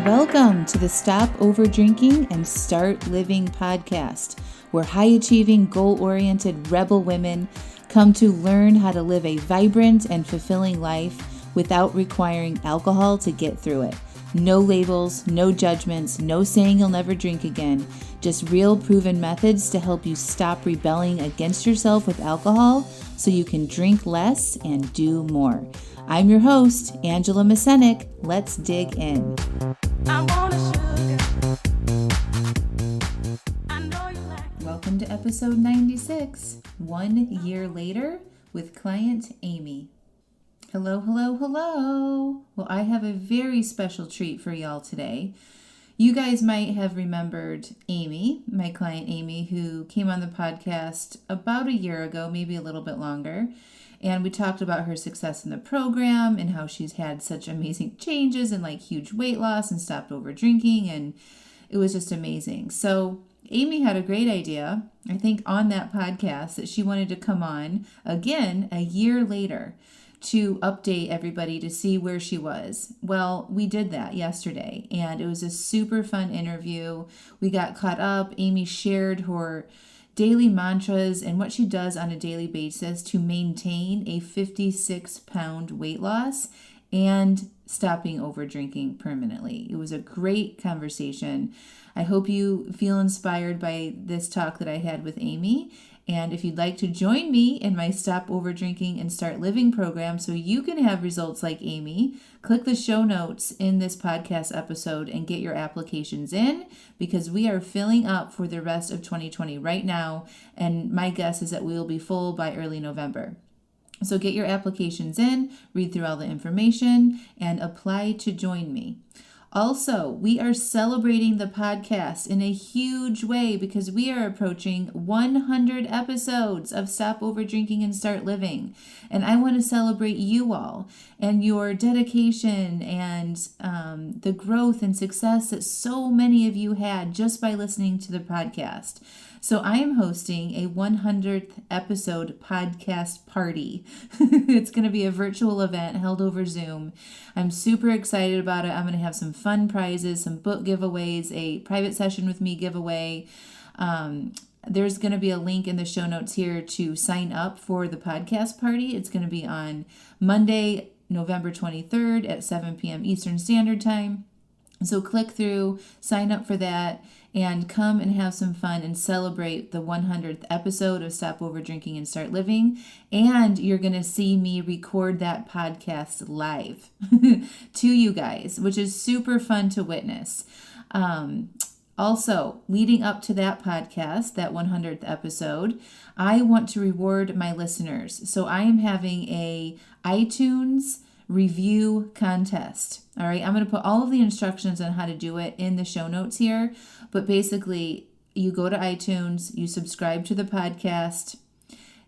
Welcome to the Stop Over Drinking and Start Living podcast, where high-achieving, goal-oriented rebel women come to learn how to live a vibrant and fulfilling life without requiring alcohol to get through it. No labels, no judgments, no saying you'll never drink again. Just real proven methods to help you stop rebelling against yourself with alcohol so you can drink less and do more. I'm your host, Angela Mascenik. Let's dig in. Welcome to episode 96, 1 year later, with client Amy. Hello, hello, hello. Well, I have a very special treat for y'all today. You guys might have remembered Amy, my client Amy, who came on the podcast about a year ago, maybe a little bit longer. And we talked about her success in the program and how she's had such amazing changes and like huge weight loss and stopped over drinking. And it was just amazing. So Amy had a great idea, I think, on that podcast that she wanted to come on again a year later to update everybody to see where she was. Well, we did that yesterday, and it was a super fun interview. We got caught up. Amy shared her daily mantras and what she does on a daily basis to maintain a 56-pound weight loss and stopping over drinking permanently. It was a great conversation. I hope you feel inspired by this talk that I had with Amy. And if you'd like to join me in my Stop Over Drinking and Start Living program so you can have results like Amy, click the show notes in this podcast episode and get your applications in, because we are filling up for the rest of 2020 right now. And my guess is that we will be full by early November. So get your applications in, read through all the information, and apply to join me. Also, we are celebrating the podcast in a huge way because we are approaching 100 episodes of Stop Over Drinking and Start Living. And I want to celebrate you all and your dedication and the growth and success that so many of you had just by listening to the podcast. So I am hosting a 100th episode podcast party. It's going to be a virtual event held over Zoom. I'm super excited about it. I'm going to have some fun prizes, some book giveaways, a private session with me giveaway. There's going to be a link in the show notes here to sign up for the podcast party. It's going to be on Monday, November 23rd at 7 p.m. Eastern Standard Time. So click through, sign up for that, and come and have some fun and celebrate the 100th episode of Stop Over Drinking and Start Living. And you're going to see me record that podcast live to you guys, which is super fun to witness. Also, leading up to that podcast, that 100th episode, I want to reward my listeners. So I am having a iTunes review contest. All right, I'm going to put all of the instructions on how to do it in the show notes here. But basically, you go to iTunes, you subscribe to the podcast,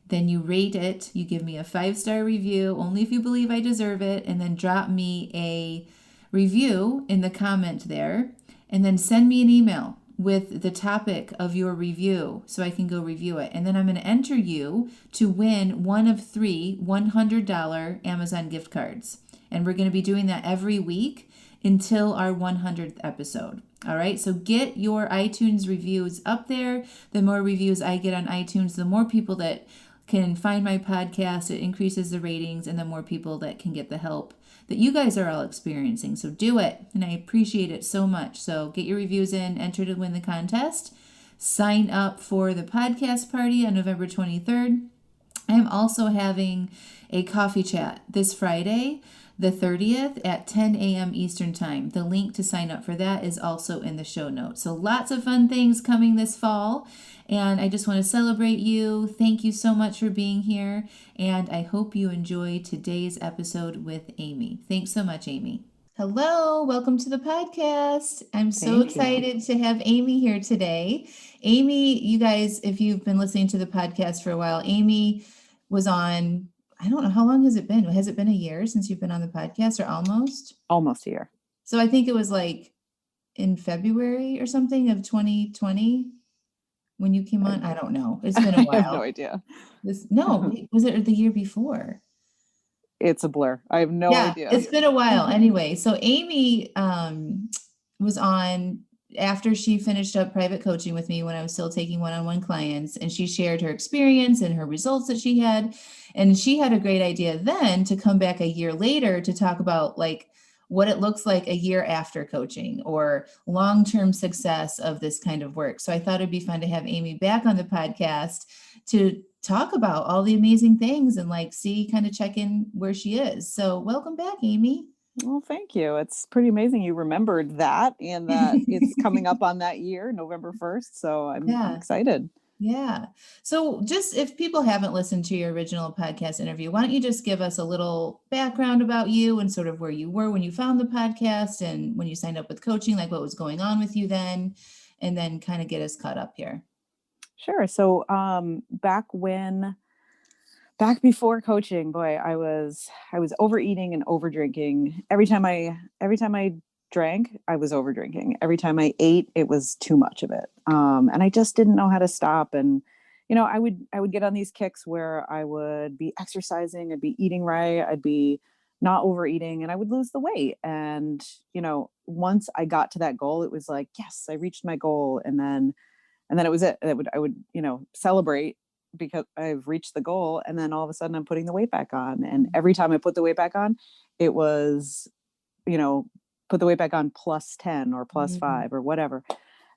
then you rate it. You give me a 5-star review, only if you believe I deserve it, and then drop me a review in the comment there, and then send me an email with the topic of your review so I can go review it. And then I'm going to enter you to win one of 3 $100 Amazon gift cards. And we're going to be doing that every week until our 100th episode. All right, so get your iTunes reviews up there. The more reviews I get on iTunes, the more people that can find my podcast. It increases the ratings, and the more people that can get the help that you guys are all experiencing. So do it, and I appreciate it so much. So get your reviews in, enter to win the contest, sign up for the podcast party on November 23rd. I am also having a coffee chat this Friday, the 30th at 10 a.m. Eastern Time. The link to sign up for that is also in the show notes. So lots of fun things coming this fall. And I just want to celebrate you. Thank you so much for being here. And I hope you enjoy today's episode with Amy. Thanks so much, Amy. Hello, welcome to the podcast. I'm so excited to have Amy here today. Amy, you guys, if you've been listening to the podcast for a while, Amy was on, I don't know, how long has it been? Has it been a year since you've been on the podcast, or almost? Almost a year. So I think it was like in February or something of 2020 when you came on. I don't know. It's been a while. I have no idea. Was it the year before? It's a blur. I have no idea. It's been a while. Anyway, so Amy was on after she finished up private coaching with me when I was still taking one-on-one clients, and she shared her experience and her results that she had. And she had a great idea then to come back a year later to talk about like what it looks like a year after coaching or long-term success of this kind of work. So I thought it'd be fun to have Amy back on the podcast to talk about all the amazing things and like see, kind of check in where she is. So welcome back, Amy. Well, thank you. It's pretty amazing you remembered that and that it's coming up on that year, November 1st. So I'm Yeah. excited. Yeah. So just if people haven't listened to your original podcast interview, why don't you just give us a little background about you and sort of where you were when you found the podcast and when you signed up with coaching, like what was going on with you then, and then kind of get us caught up here. Sure. So back before coaching, boy, I was overeating and over drinking. Every time I drank, I was over drinking. Every time I ate, it was too much of it. And I just didn't know how to stop. And I would get on these kicks where I would be exercising, I'd be eating right, I'd be not overeating, and I would lose the weight. And once I got to that goal, it was like, yes, I reached my goal. And then it was it. I would celebrate because I've reached the goal, and then all of a sudden I'm putting the weight back on. And every time I put the weight back on, it was, put the weight back on plus 10 or plus Mhm. 5 or whatever.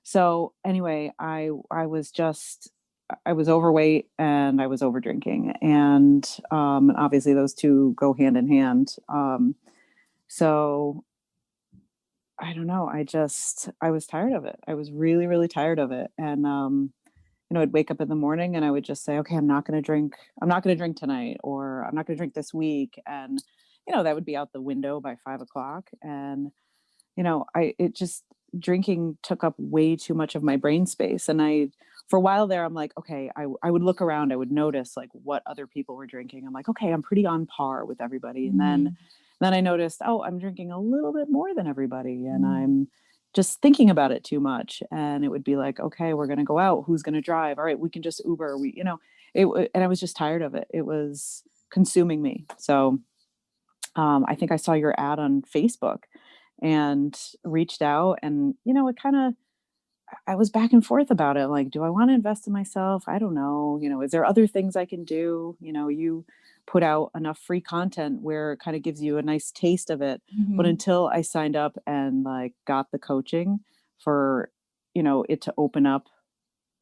So anyway, I was overweight and I was over drinking. And obviously those two go hand in hand. So I don't know. I was tired of it. I was really, really tired of it. And, I'd wake up in the morning and I would just say, okay, I'm not going to drink. I'm not going to drink tonight, or I'm not going to drink this week. And, that would be out the window by 5 o'clock. And, drinking took up way too much of my brain space. And for a while there, I'm like, okay, I would look around, I would notice like what other people were drinking. I'm like, okay, I'm pretty on par with everybody. And then Mhm. I noticed, oh, I'm drinking a little bit more than everybody. And Mhm. I'm just thinking about it too much. And it would be like, okay, we're going to go out. Who's going to drive? All right, we can just Uber. And I was just tired of it. It was consuming me. So I think I saw your ad on Facebook and reached out, and, it kind of, I was back and forth about it. Like, do I want to invest in myself? I don't know. Is there other things I can do? You put out enough free content where it kind of gives you a nice taste of it. But Mhm. until I signed up and like got the coaching for, it to open up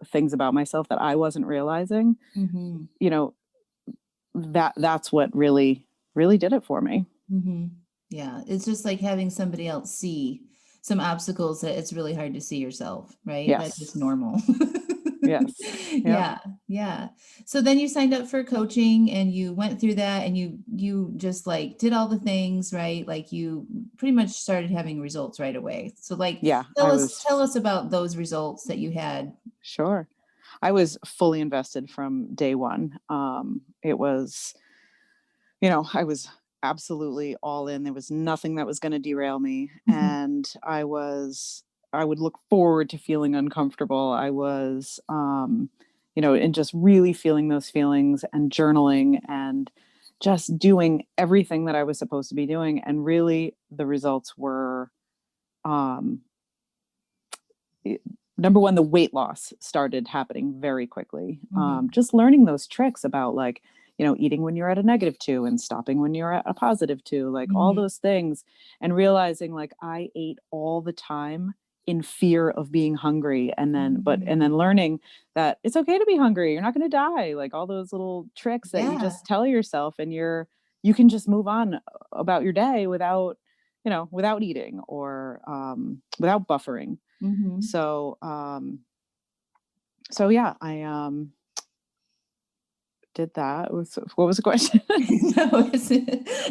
things about myself that I wasn't realizing, Mhm. you know, that's what really, really did it for me. Mhm. Yeah, it's just like having somebody else see some obstacles that it's really hard to see yourself, right? That's just Yes. normal. Yes. Yep. Yeah, yeah. So then you signed up for coaching and you went through that and you just like did all the things, right? Like you pretty much started having results right away. So like Yeah. tell us about those results that you had. Sure. I was fully invested from day one. It was, I was absolutely all in. There was nothing that was going to derail me. And I would look forward to feeling uncomfortable. I was, and just really feeling those feelings and journaling and just doing everything that I was supposed to be doing. And really the results were, um, number one, the weight loss started happening very quickly. Mhm. Just learning those tricks about like, eating when you're at a -2 and stopping when you're at a +2, like all Mhm. those things, and realizing like I ate all the time in fear of being hungry. And Mhm. then learning that it's okay to be hungry. You're not going to die. Like all those little tricks that you Yeah. just tell yourself, and you can just move on about your day without, without eating or without buffering. Mhm. So, yeah, I did that. What was the question? No, it's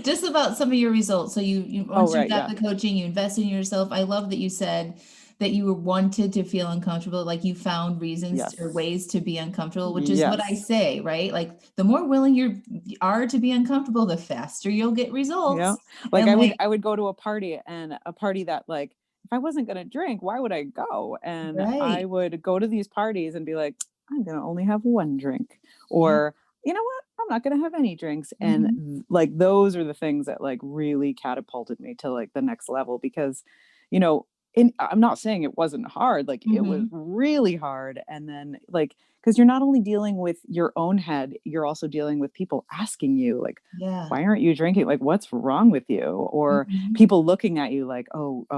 just about some of your results. So you Oh, once you right. got Yeah. the coaching, you invested in yourself. I love that you said that you wanted to feel uncomfortable, like you found reasons or Yes. ways to be uncomfortable, which is what I Yes. say, right? Like the more willing you are to be uncomfortable, the faster you'll get Yeah. results. Like And like, I would go to a party, and a party that like, if I wasn't going to drink, why would I go? And I right. would go to these parties and be like, I'm going to only have one drink, Yeah. or you know what? I'm not going to have any drinks. And Hmm. like, those are the things that like really catapulted me to like the next level, because, you know, I'm not saying it wasn't hard. Like it was Mm-hmm. really hard. And then like, because you're not only dealing with your own head, you're also dealing with people asking you like, Yeah. why aren't you drinking? Like, what's wrong with you? Or Mm-hmm. people looking at you like, oh, I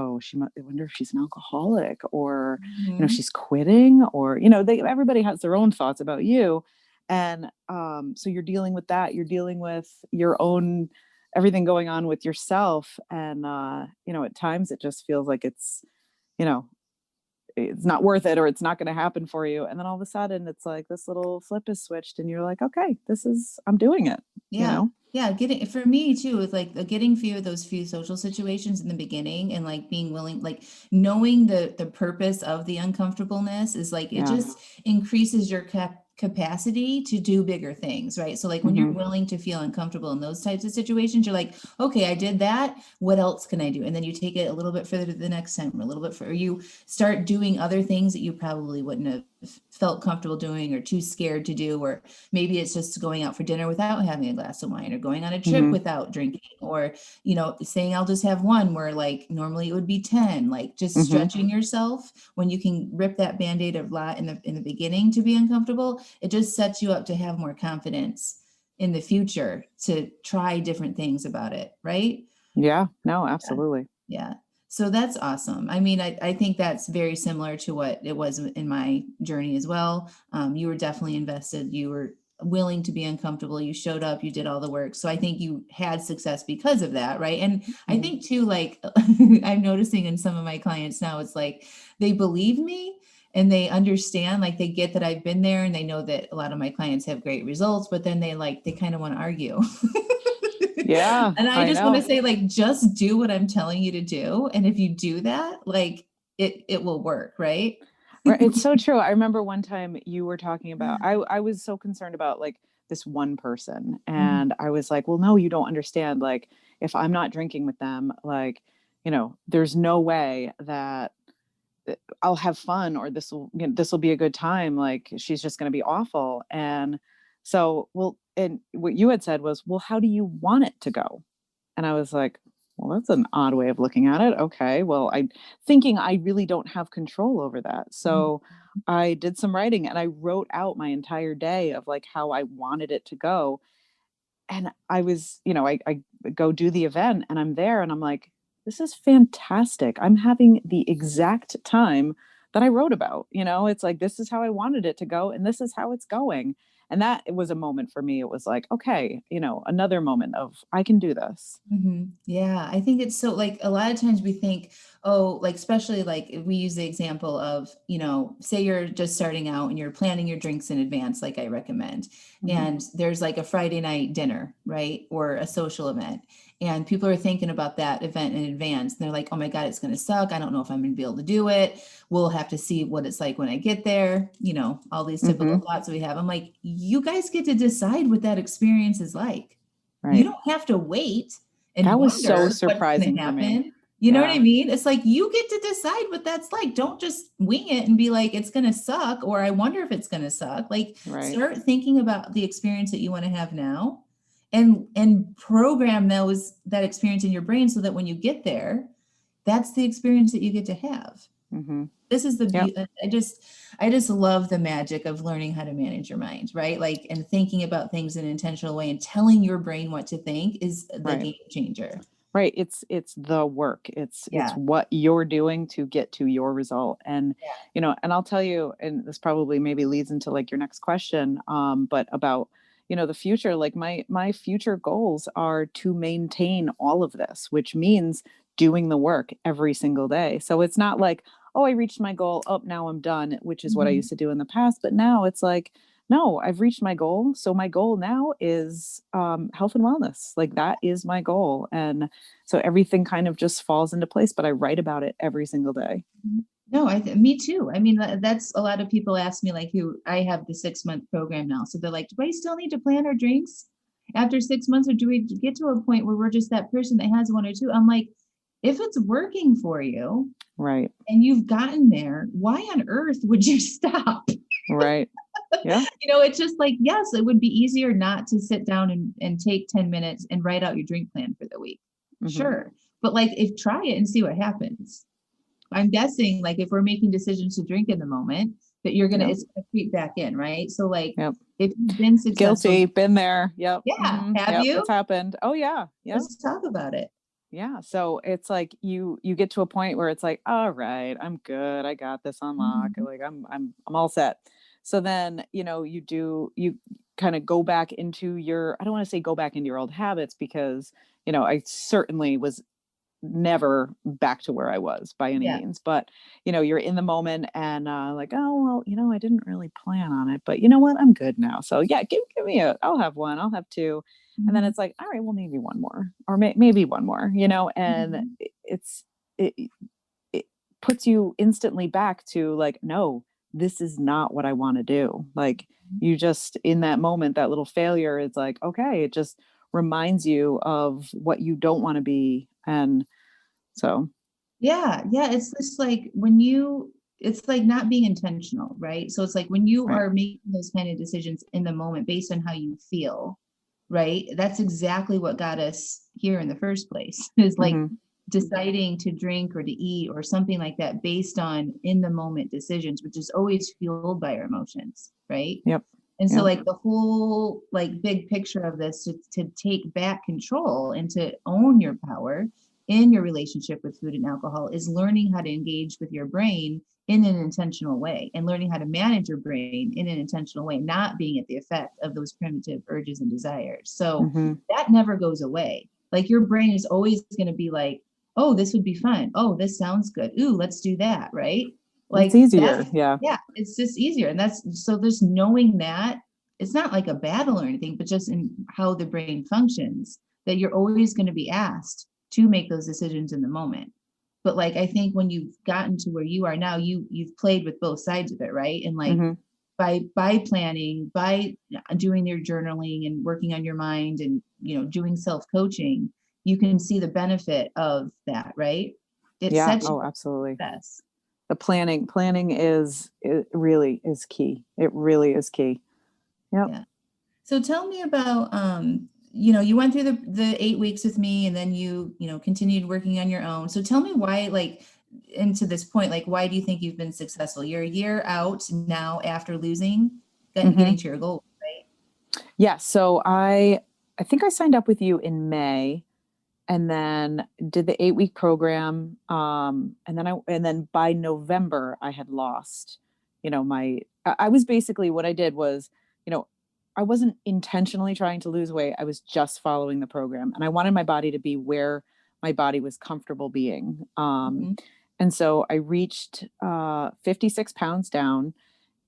wonder if she's an alcoholic, or, Mm-hmm. she's quitting, or, everybody has their own thoughts about you. And so you're dealing with that. You're dealing with your own everything going on with yourself. And, at times it just feels like you know, it's not worth it, or it's not going to happen for you. And then all of a sudden it's like this little flip is switched and you're like, okay, I'm doing it, you Yeah. know? Yeah. Getting for me too, with like getting few of those few social situations in the beginning and like being willing, like knowing the purpose of the uncomfortableness is like it Yeah. just increases your capacity to do bigger things, right? So like when you're Hmm. willing to feel uncomfortable in those types of situations, you're like, okay, I did that. What else can I do? And then you take it a little bit further to the next time, or a little bit further. You start doing other things that you probably wouldn't have felt comfortable doing or too scared to do, or maybe it's just going out for dinner without having a glass of wine, or going on a trip Hmm. without drinking, or saying I'll just have one where like normally it would be 10, like just Hmm. stretching yourself. When you can rip that band-aid a lot in the beginning to be uncomfortable, it just sets you up to have more confidence in the future to try different things about it, right? Yeah, no, Yeah. absolutely. Yeah. So that's awesome. I mean, I think that's very similar to what it was in my journey as well. You were definitely invested. You were willing to be uncomfortable. You showed up, you did all the work. So I think you had success because of that. Right. And I Hmm. think too, like I'm noticing in some of my clients now, it's like they believe me and they understand, like they get that I've been there, and they know that a lot of my clients have great results, but then they kind of want to argue. Yeah, And I I just want to know. say, like, just do what I'm telling you to do. And if you do that, like it will work, right? Right. It's so true. I remember one time you were talking about, I was so concerned about like this one person. Mhm. And I was like, well, no, you don't understand. Like, if I'm not drinking with them, like, there's no way that I'll have fun, or this will be a good time. Like, she's just going to be awful. And so, well, and what you had said was, well, how do you want it to go? And I was like, well, that's an odd way of looking at it. Okay. Well, I thinking I really don't have control over that. Mhm. So I did some writing and I wrote out my entire day of like how I wanted it to go. And I was, I go do the event and I'm there and I'm like, this is fantastic. I'm having the exact time that I wrote about. It's like, this is how I wanted it to go and this is how it's going. And that was a moment for me. It was like, okay, another moment of I can do this. Yeah, I think it's so like a lot of times we think, oh, like especially like if we use the example of, say you're just starting out and you're planning your drinks in advance, like I recommend, Hmm. and there's like a Friday night dinner, right? Or a social event. And people are thinking about that event in advance. And they're like, oh my God, it's going to suck. I don't know if I'm going to be able to do it. We'll have to see what it's like when I get there. All these typical Hmm. thoughts we have. I'm like, you guys get to decide what that experience is like. You Right. don't have to wait and That was so wonder what's going to surprising for me. happen. You know what I Yeah. mean? It's like you get to decide what that's like. Don't just wing it and be like, it's going to suck, or I wonder if it's going to suck. Like, Right. start thinking about the experience that you want to have now, and program that experience in your brain so that when you get there, that's the experience that you get to have. Hmm. This is the Yep. beauty. I just love the magic of learning how to manage your mind, right? Like, and thinking about things in an intentional way and telling your brain what to think is the Right. game changer. Right. It's the work. It's Yeah. what you're doing to get to your result. And Yeah. and I'll tell you, and this probably maybe leads into like your next question, but about the future. Like my future goals are to maintain all of this, which means doing the work every single day. So it's not like, oh, I reached my goal, oh, now I'm done, which is what I Mhm. used to do in the past. But now it's like, no, I've reached my goal. So my goal now is health and wellness. Like that is my goal. And so everything kind of just falls into place, but I write about it every single day. No, me too. I mean, that's a lot of people ask me, like, who I have the 6-month program now. So they're like, do I still need to plan our drinks after 6 months, or do we get to a point where we're just that person that has one or two? I'm like, if it's working for you Right. and you've gotten there, why on earth would you stop? Right. Yeah. It's just like, yes, it would be easier not to sit down and take 10 minutes and write out your drink plan for the week. Hmm. Sure. But like, if try it and see what happens. I'm guessing like if we're making decisions to drink in the moment, that Yep. it's gonna creep back in, right? So like Yep. if you've been successful, Guilty. Been there. Yep. yeah, have Yep. you? It's happened. Oh yeah. Yep. Let's talk about it. Yeah. So it's like you get to a point where it's like, all right, I'm good. I got this on lock. Mhm. Like I'm all set. So then, you kind of go back into your, I don't want to say go back into your old habits because, I certainly was never back to where I was by any Yeah. means. But, you're in the moment and like, oh, well, I didn't really plan on it, but you know what? I'm good now. So yeah, give me I'll have one, I'll have two. And then Mhm. it's like, all right, well, maybe one more or maybe one more, and Mhm. it, it puts you instantly back to like, no, this is not what I want to do. Like you just in that moment, that little failure, it's like, okay, it just reminds you of what you don't want to be. And so, Yeah, yeah, it's just like it's like not being intentional, right? So it's like when you right. are making those kind of decisions in the moment based on how you feel, right? That's exactly what got us here in the first place, is like Mm-hmm. deciding to drink or to eat or something like that based on in the moment decisions, which is always fueled by our emotions, right? Yep. And so Yep. like the whole like big picture of this to take back control and to own your power in your relationship with food and alcohol is learning how to engage with your brain in an intentional way and learning how to manage your brain in an intentional way, not being at the effect of those primitive urges and desires. So Mm-hmm. that never goes away. Like your brain is always going to be like, oh, this would be fun. Oh, this sounds good. Ooh, let's do that. Right. It's Like that's, easier. Yeah. yeah, it's just easier. And that's so just knowing that it's not like a battle or anything, but just in how the brain functions, that you're always going to be asked to make those decisions in the moment. But like I think when you've gotten to where you are now, you've played with both sides of it, right? And like Mm-hmm. by planning, by doing your journaling and working on your mind and doing self-coaching, you can see the benefit of that, right? It Yeah. sets you Oh, up absolutely. for success. The planning is, it really is key. It really is key. Yep. Yeah. So tell me about you went through the 8 weeks with me and then you continued working on your own. So tell me why, like, into this point, like why do you think you've been successful? You're a year out now after losing, getting Mm-hmm. to your goal, right? Yeah. So I think I signed up with you in May and then did the 8-week program. And then by November I had lost, I was basically, what I did was, you know, I wasn't intentionally trying to lose weight. I was just following the program and I wanted my body to be where my body was comfortable being. Mm-hmm. And so I reached 56 pounds down,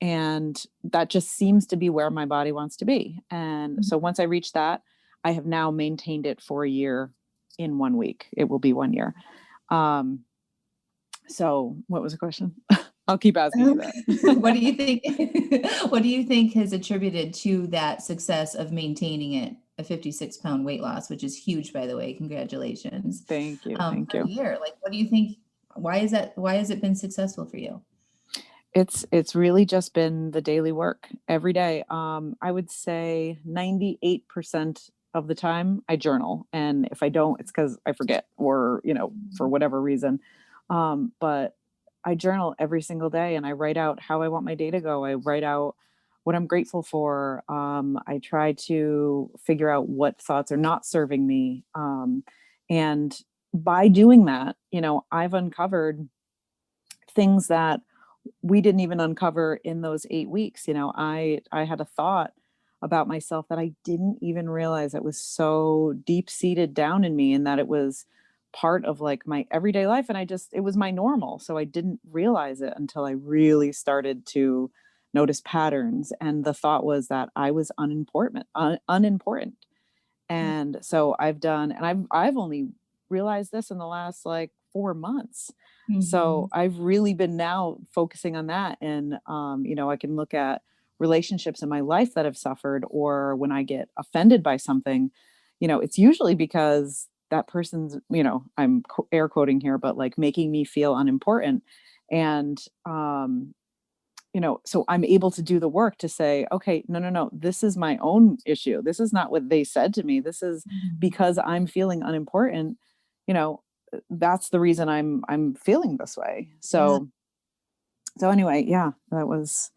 and that just seems to be where my body wants to be. And so once I reached that, I have now maintained it for a year in 1 week. It will be 1 year. Um, so what was the question? I'll keep asking you that. What do you think? What do you think has attributed to that success of maintaining it, a 56-pound weight loss, which is huge, by the way. Congratulations. Thank you. Thank For a you. year. Like, what do you think? Why is that? Why has it been successful for you? It's really just been the daily work every day. I would say 98% of the time I journal. And if I don't, it's because I forget or, for whatever reason. But I journal every single day and I write out how I want my day to go. I write out what I'm grateful for. I try to figure out what thoughts are not serving me. And by doing that, I've uncovered things that we didn't even uncover in those 8 weeks. I had a thought about myself that I didn't even realize that was so deep seated down in me, and that it was part of like my everyday life. And it was my normal. So I didn't realize it until I really started to notice patterns. And the thought was that I was unimportant. Yeah. And so I've only realized this in the last like 4 months. So Mhm. I've really been now focusing on that. And, I can look at relationships in my life that have suffered, or when I get offended by something, it's usually because that person's, I'm air quoting here, but like making me feel unimportant. And, so I'm able to do the work to say, okay, no, no, no, this is my own issue. This is not what they said to me. This is Mhm. because I'm feeling unimportant. that's the reason I'm feeling this way. Yeah. So anyway, yeah, that was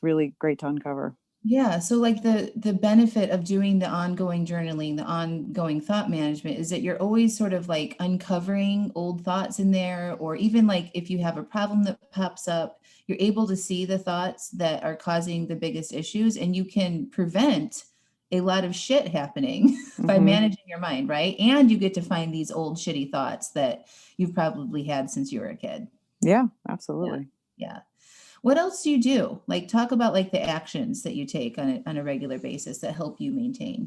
really great to uncover. Yeah, so like the benefit of doing the ongoing journaling, the ongoing thought management is that you're always sort of like uncovering old thoughts in there, or even like if you have a problem that pops up, you're able to see the thoughts that are causing the biggest issues, and you can prevent a lot of shit happening by Hmm. managing your mind, right? And you get to find these old shitty thoughts that you've probably had since you were a kid. Yeah, Yeah. absolutely. Yeah. What else do you do? Like talk about like the actions that you take on a regular basis that help you maintain.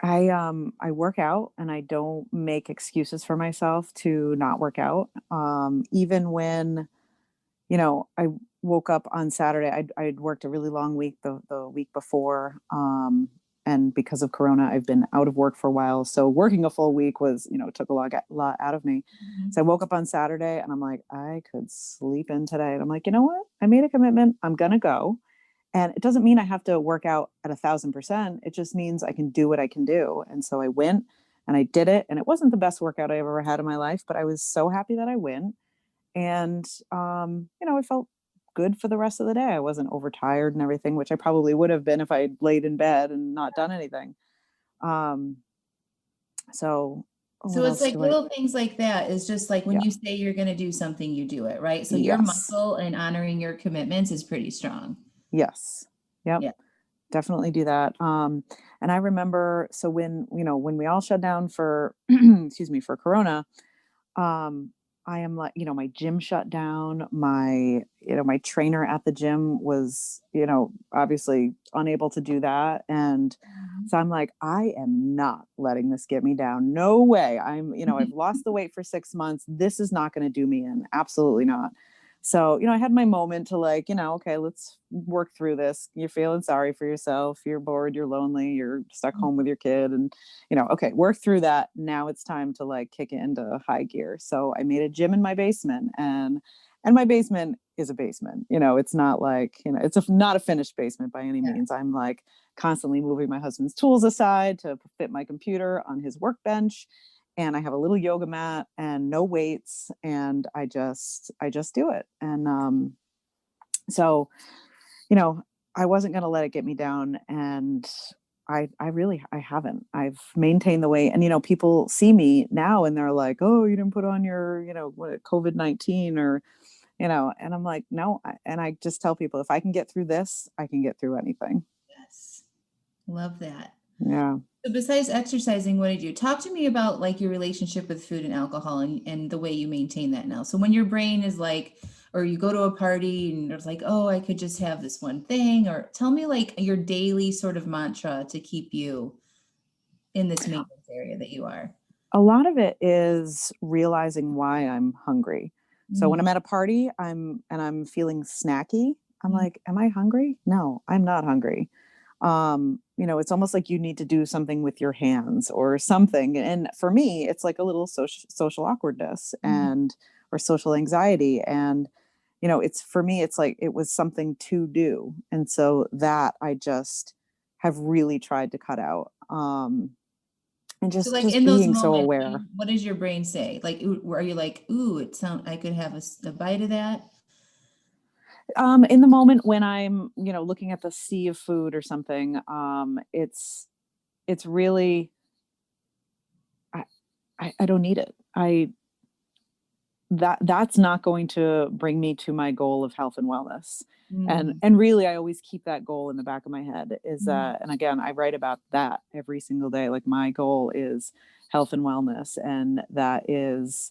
I work out and I don't make excuses for myself to not work out. Even when, I woke up on Saturday, I'd worked a really long week the week before. And because of Corona, I've been out of work for a while. So working a full week was, took a lot out of me. So I Mhm. woke up on Saturday and I'm like, I could sleep in today. And I'm like, you know what? I made a commitment. I'm going to go. And it doesn't mean I have to work out at 1,000%. It just means I can do what I can do. And so I went and I did it. And it wasn't the best workout I ever had in my life, but I was so happy that I went. And, I felt good for the rest of the day. I wasn't overtired and everything, which I probably would have been if I had laid in bed and not done anything. Um, so So what it's else like do I? little things like that is just like when Yeah. you say you're going to do something, you do it, right? So your Yes. muscle and honoring your commitments is pretty strong. Yes. Yep. Yeah. Definitely do that. And I remember, so when we all shut down for, excuse me, for Corona, um, I am like, my gym shut down. My trainer at the gym was, obviously unable to do that. And Mhm. so I'm like, I am not letting this get me down. No way. I've lost the weight for 6 months. This is not going to do me in. Absolutely not. So, I had my moment to like, okay, let's work through this. You're feeling sorry for yourself. You're bored. You're lonely. You're stuck home with your kid. And okay, work through that. Now it's time to like kick it into high gear. So I made a gym in my basement, and my basement is a basement. It's not like, not a finished basement by any Yeah. means. I'm like constantly moving my husband's tools aside to fit my computer on his workbench. And I have a little yoga mat and no weights, and I just do it. And so, you know, I wasn't going to let it get me down. And I haven't. I've maintained the weight. And, people see me now and they're like, oh, you didn't put on your, what, COVID-19 or, and I'm like, no. And I just tell people, if I can get through this, I can get through anything. Yes. Love that. Yeah. So besides exercising, what did you talk to me about like your relationship with food and alcohol and the way you maintain that now? So when your brain is like, or you go to a party and it's like, oh, I could just have this one thing, or tell me like your daily sort of mantra to keep you in this maintenance area that you are. A lot of it is realizing why I'm hungry. So when Mm, I'm at a party, I'm feeling snacky. I'm mm, like, am I hungry? No, I'm not hungry. It's almost like you need to do something with your hands or something. And for me, it's like a little social awkwardness mm. and or social anxiety. And, it's for me, it's like it was something to do. And so that I just have really tried to cut out. And So just like just in those being so moments, aware. what does your brain say? Like, are you like, ooh, it sound I could have a bite of that? In the moment when I'm, looking at the sea of food or something, it's really I, I don't need it. That's not going to bring me to my goal of health and wellness. And Mm, and really I always keep that goal in the back of my head is mm, and again, I write about that every single day. Like my goal is health and wellness, and that is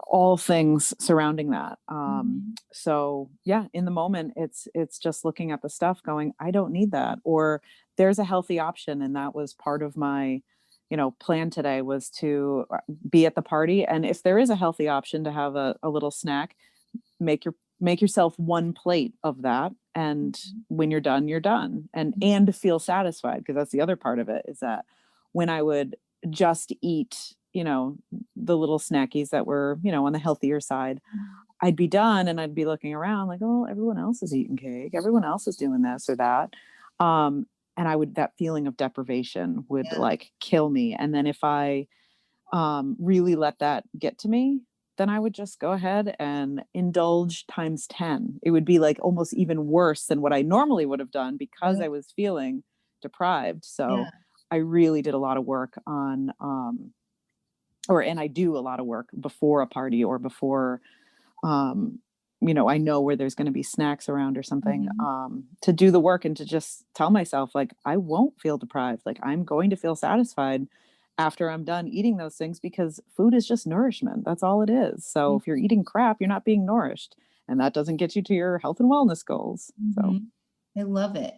all things surrounding that. mhm. So yeah, in the moment, it's just looking at the stuff, going, I don't need that, or there's a healthy option, and that was part of my, plan today was to be at the party, and if there is a healthy option to have a little snack, make yourself one plate of that, and Mhm. when you're done, and feel satisfied, because that's the other part of it is that when I would just eat, the little snackies that were, on the healthier side, I'd be done and I'd be looking around like, oh, everyone else is eating cake, everyone else is doing this or that. um and that feeling of deprivation would Yeah. like kill me. And then if I really let that get to me, then I would just go ahead and indulge times 10. It would be like almost even worse than what I normally would have done because Yeah. I was feeling deprived. Yeah. So I really did a lot of work on, and I do a lot of work before a party or before, um, I know where there's going to be snacks around or something, Mhm. to do the work and to just tell myself, like, I won't feel deprived. Like, I'm going to feel satisfied after I'm done eating those things because food is just nourishment. That's all it is. So if you're eating crap, you're not being nourished. And that doesn't get you to your health and wellness goals. So, Mhm. I love it.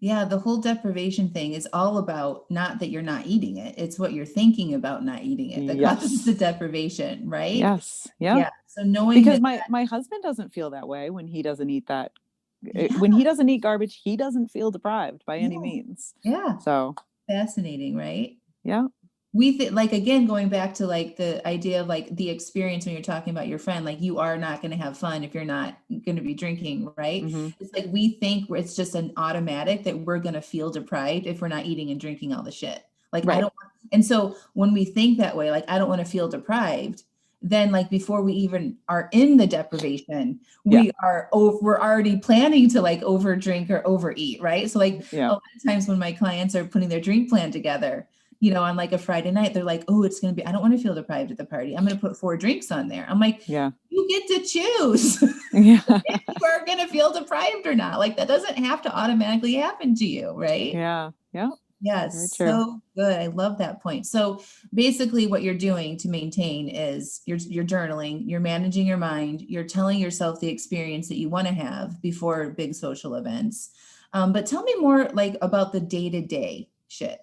Yeah, the whole deprivation thing is all about not that you're not eating it. It's what you're thinking about not eating it that causes the yes. deprivation, right? Yes. Yeah. Yeah. So knowing Because that, my husband doesn't feel that way when he doesn't eat that. yeah, When he doesn't eat garbage, he doesn't feel deprived by any yeah, means. yeah. So, Fascinating, right? yeah. We like again going back to like the idea of like the experience when you're talking about your friend, like you are not going to have fun if you're not going to be drinking, right? Hmm. It's like we think it's just an automatic that we're going to feel deprived if we're not eating and drinking all the shit. Like I Right. don't, and so when we think that way, like I don't want to feel deprived, then like before we even are in the deprivation, Yeah. we're already planning to like over drink or overeat, right? So like Yeah. a lot of times when my clients are putting their drink plan together, on like a Friday night, they're like, oh, it's going to be, I don't want to feel deprived at the party. I'm going to put 4 drinks on there. I'm like, Yeah. you get to choose Yeah. if you are going to feel deprived or not. Like that doesn't have to automatically happen to you, right? Yeah. Yeah. Very Yes, true. so good. I love that point. So basically what you're doing to maintain is you're journaling, you're managing your mind, you're telling yourself the experience that you want to have before big social events. But tell me more like about the day-to-day shit.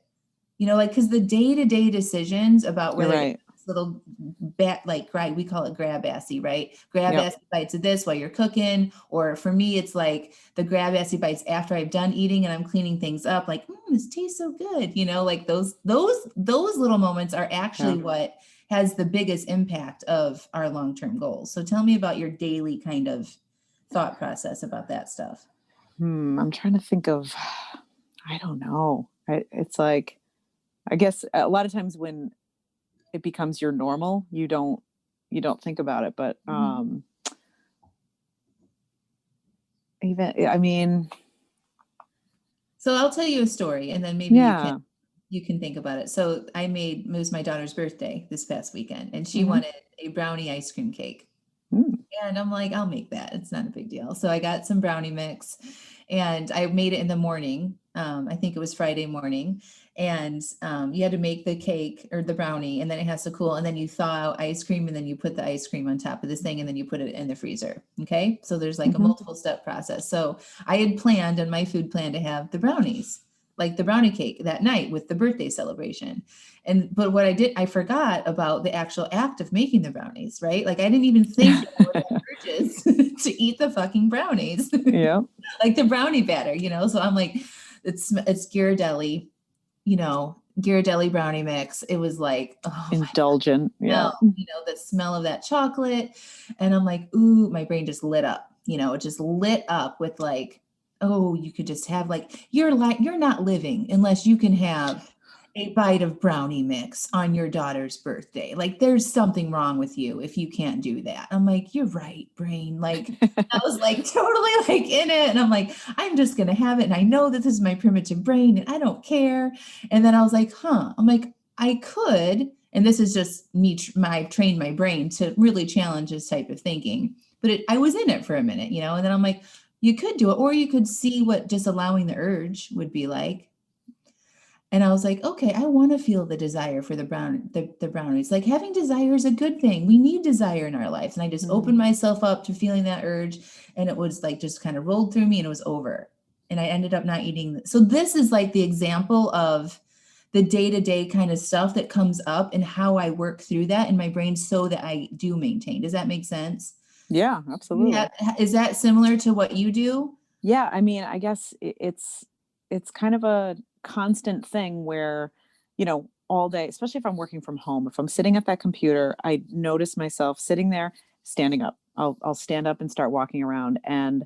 Like because the day-to-day decisions about You're whether it's right. this little bat like we call it grab assy, right? Grab Yep. assy bites of this while you're cooking, or for me, it's like the grab assy bites after I've done eating and I'm cleaning things up, like this tastes so good, like those little moments are Yeah. actually what has the biggest impact of our long-term goals. So tell me about your daily kind of thought process about that stuff. I'm trying to think of, I don't know. It's like, I guess a lot of times when it becomes your normal, you don't think about it. But Mhm. even, I mean, So I'll tell you a story and then maybe you can yeah. you can think about it. So it was my daughter's birthday this past weekend and she Hmm. wanted a brownie ice cream cake. Mm. And I'm like, I'll make that. It's not a big deal. So I got some brownie mix and I made it in the morning. I think it was Friday morning. And you had to make the cake or the brownie and then it has to cool. And then you thaw out ice cream and then you put the ice cream on top of this thing and then you put it in the freezer. Okay. So there's like a Hmm. multiple step process. So I had planned on my food plan to have the brownies, like the brownie cake that night with the birthday celebration. But what I forgot about the actual act of making the brownies, right? Like I didn't even think that I would have urges to eat the fucking brownies, Yeah. like the brownie batter, So I'm like, it's Ghirardelli brownie mix. It was like, oh my Indulgent. Yeah. smell, the smell of that chocolate. And I'm like, ooh, my brain just lit up, it just lit up with like, oh, you could just have like, you're not living unless you can have a bite of brownie mix on your daughter's birthday. Like there's something wrong with you if you can't do that. I'm like, you're right, brain. Like I was like totally like in it. And I'm like, I'm just gonna have it. And I know that this is my primitive brain and I don't care. And then I was like, I'm like, I could, and this is just me, I've trained my brain to really challenge this type of thinking. But I was in it for a minute, and then I'm like, you could do it, or you could see what just allowing the urge would be like. And I was like, okay, I want to feel the desire for the brownies. Like having desire is a good thing. We need desire in our lives. And I just Mm. opened myself up to feeling that urge. And it was like just kind of rolled through me and it was over. And I ended up not eating. So this is like the example of the day-to-day kind of stuff that comes up and how I work through that in my brain so that I do maintain. Does that make sense? Yeah, Yeah. absolutely. Is that similar to what you do? Yeah, I mean, I guess it's kind of a constant thing where, all day, especially if I'm working from home, if I'm sitting at that computer, I notice myself sitting there, standing up. I'll stand up and start walking around, and